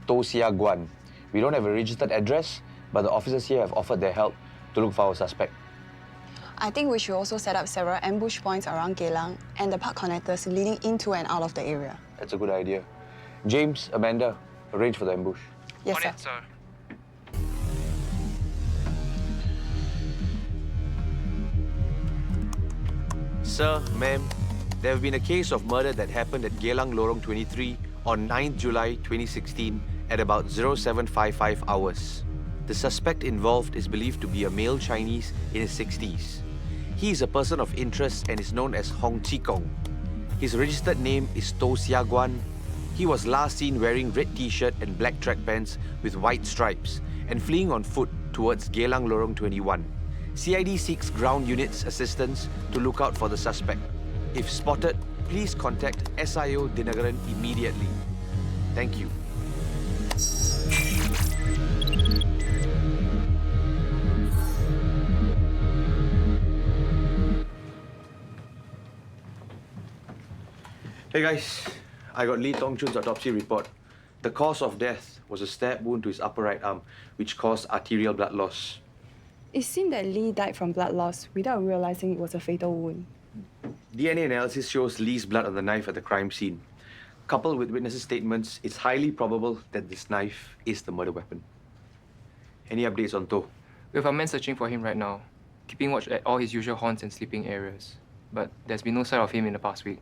To Sia Guan. We don't have a registered address, but the officers here have offered their help to look for our suspect. I think we should also set up several ambush points around Geylang and the park connectors leading into and out of the area. That's a good idea. James, Amanda, arrange for the ambush. Yes, sir. Sir. Sir, ma'am, there have been a case of murder that happened at Geylang Lorong 23 on 9th July 2016 at about 0755 hours. The suspect involved is believed to be a male Chinese in his 60s. He is a person of interest and is known as Hong Chi Kong. His registered name is To Sia Guan. He was last seen wearing red t-shirt and black track pants with white stripes and fleeing on foot towards Geylang Lorong 21. CID seeks ground units assistance to look out for the suspect. If spotted, please contact SIO Dinagaran immediately. Thank you. Hey guys, I got Lee Tong Chun's autopsy report. The cause of death was a stab wound to his upper right arm, which caused arterial blood loss. It seemed that Lee died from blood loss without realizing it was a fatal wound. DNA analysis shows Lee's blood on the knife at the crime scene. Coupled with witnesses' statements, it's highly probable that this knife is the murder weapon. Any updates on To? We have our men searching for him right now. keeping watch at all his usual haunts and sleeping areas. But there's been no sign of him in the past week.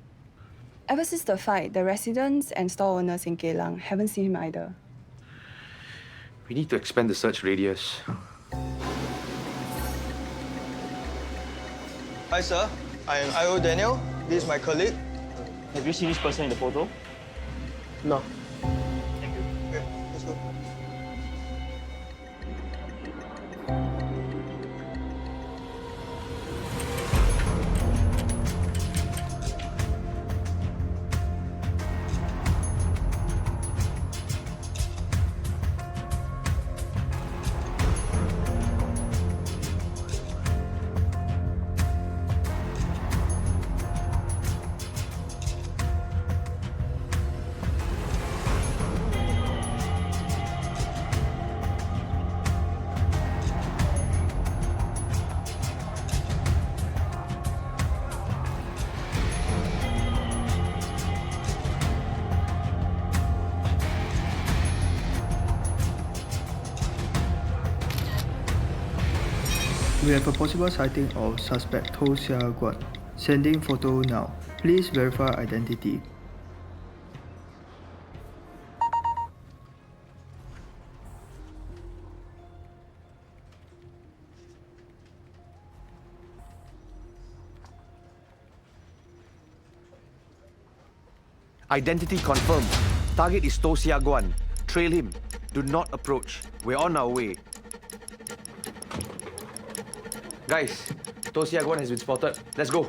Ever since the fight, the residents and store owners in Geylang haven't seen him either. We need to expand the search radius. Hi, sir. I am I.O. Daniel. This is my colleague. Have you seen this person in the photo? No. We have a possible sighting of suspect To Sia Guan. Sending photo now. Please verify identity. Identity confirmed. Target is To Sia Guan. Trail him. Do not approach. We're on our way. Guys, To Sia Guan has been spotted. Let's go.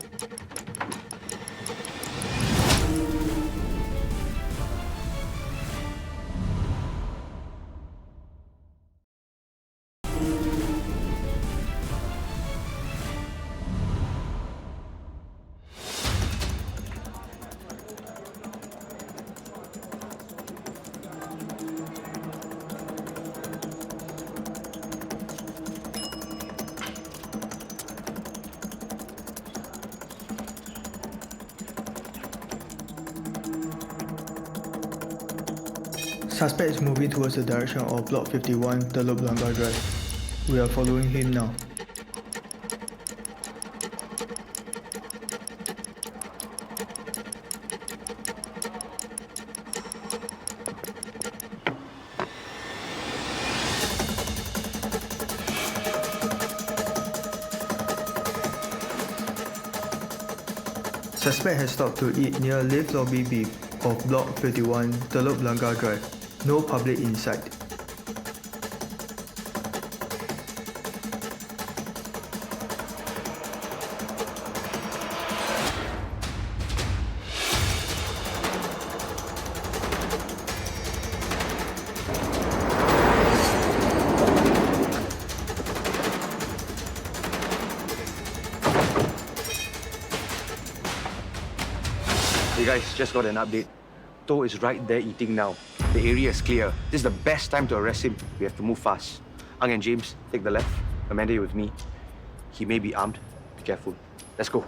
Suspect is moving towards the direction of Block 51, Telok Blangah Drive. We are following him now. Suspect has stopped to eat near Lift Lobby B of Block 51, Telok Blangah Drive. No public in sight. Hey guys, just got an update. To is right there eating now. The area is clear. This is the best time to arrest him. We have to move fast. Ang and James, take the left. Amanda, you with me. He may be armed. Be careful. Let's go.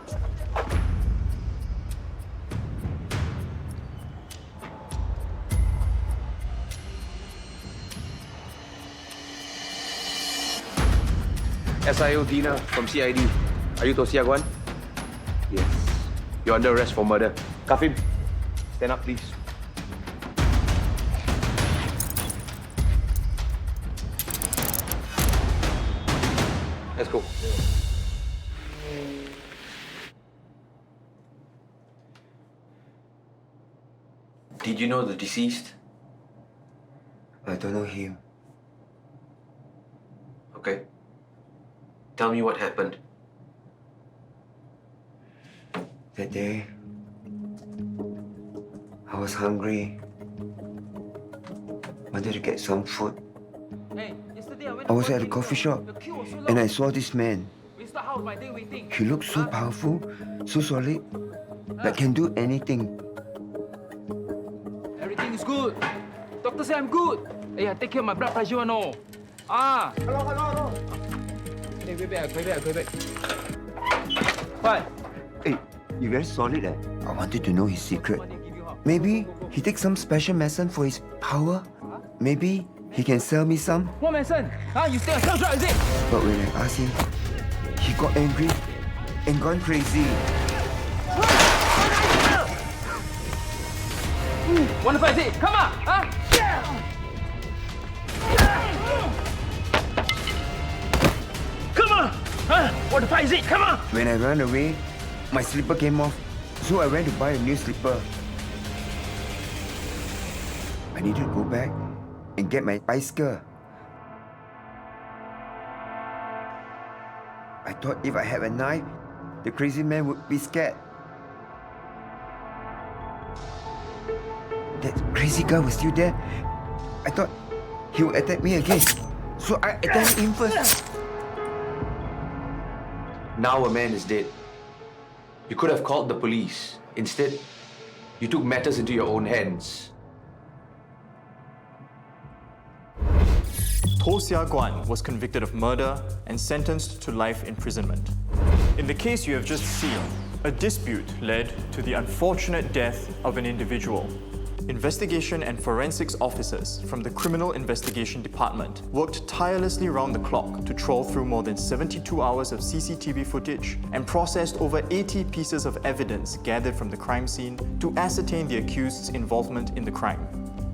SIO Dina from CID. Are you To Sia Guan? Yes. You're under arrest for murder. Cuff him. Stand up, please. Let's go. Did you know the deceased? I don't know him. Okay. Tell me what happened. That day, I was hungry. Wanted to get some food. I was at a coffee shop and I saw this man. He looked so powerful, so solid, like can do anything. Everything is good. Doctor say I'm good. Hey, I take care of my blood pressure, no. Ah. Hello. Hey, wait back. What? Hey, you're very solid, eh? I wanted to know his secret. Maybe he takes some special medicine for his power. Maybe he can sell me some. What medicine? You take a self drug, is it? But when I asked him, He got angry and gone crazy. Want to fight it? Come on! Huh? Come on! Huh? Want to fight it? Come on! When I ran away, my slipper came off, so I went to buy a new slipper. I needed to go back and get my bicycle. I thought if I had a knife, the crazy man would be scared. That crazy guy was still there. I thought he would attack me again. So I attacked him first. Now a man is dead. You could have called the police. Instead, you took matters into your own hands. To Sia Guan was convicted of murder and sentenced to life imprisonment. In the case you have just seen, a dispute led to the unfortunate death of an individual. Investigation and forensics officers from the Criminal Investigation Department worked tirelessly round the clock to trawl through more than 72 hours of CCTV footage and processed over 80 pieces of evidence gathered from the crime scene to ascertain the accused's involvement in the crime.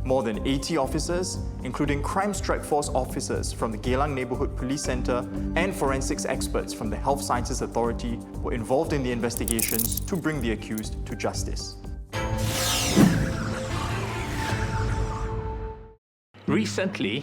More than 80 officers, including Crime Strike Force officers from the Geylang Neighbourhood Police Centre and forensics experts from the Health Sciences Authority, were involved in the investigations to bring the accused to justice. Recently,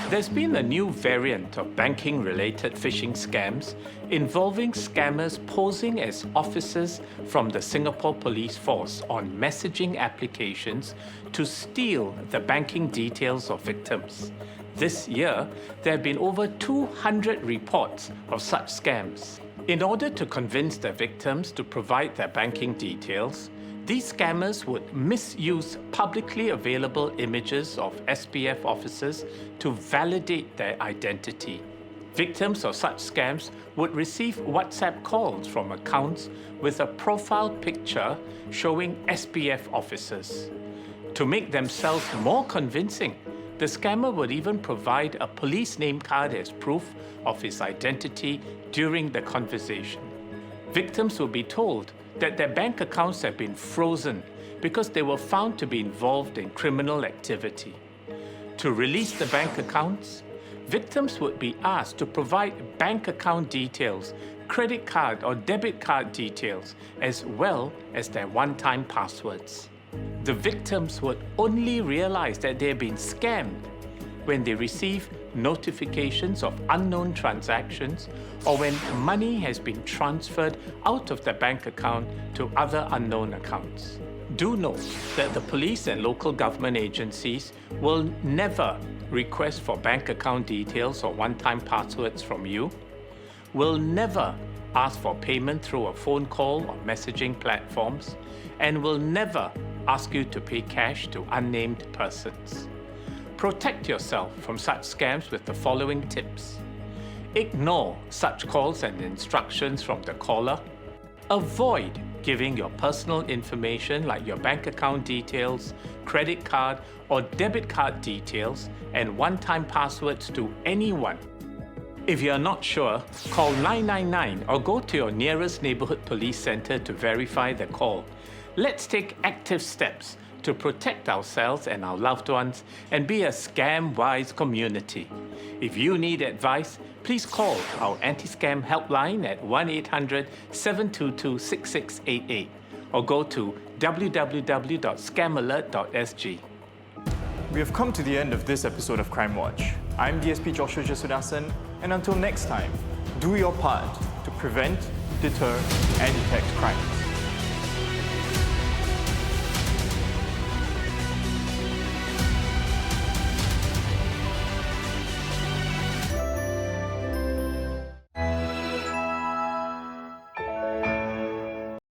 there's been a new variant of banking-related phishing scams involving scammers posing as officers from the Singapore Police Force on messaging applications to steal the banking details of victims. This year, there have been over 200 reports of such scams. In order to convince the victims to provide their banking details, these scammers would misuse publicly available images of SPF officers to validate their identity. Victims of such scams would receive WhatsApp calls from accounts with a profile picture showing SPF officers. To make themselves more convincing, the scammer would even provide a police name card as proof of his identity during the conversation. Victims will be told that their bank accounts have been frozen because they were found to be involved in criminal activity. To release the bank accounts, victims would be asked to provide bank account details, credit card or debit card details, as well as their one-time passwords. The victims would only realize that they have been scammed when they receive notifications of unknown transactions or when money has been transferred out of the bank account to other unknown accounts. Do note that the police and local government agencies will never request for bank account details or one-time passwords from you, will never ask for payment through a phone call or messaging platforms, and will never ask you to pay cash to unnamed persons. Protect yourself from such scams with the following tips. Ignore such calls and instructions from the caller. Avoid giving your personal information like your bank account details, credit card or debit card details, and one-time passwords to anyone. If you are not sure, call 999 or go to your nearest neighbourhood police centre to verify the call. Let's take active steps to protect ourselves and our loved ones and be a scam-wise community. If you need advice, please call our anti-scam helpline at 1-800-722-6688 or go to www.scamalert.sg. We have come to the end of this episode of Crimewatch. I'm DSP Joshua Jesudasan, and until next time, do your part to prevent, deter, and detect crime.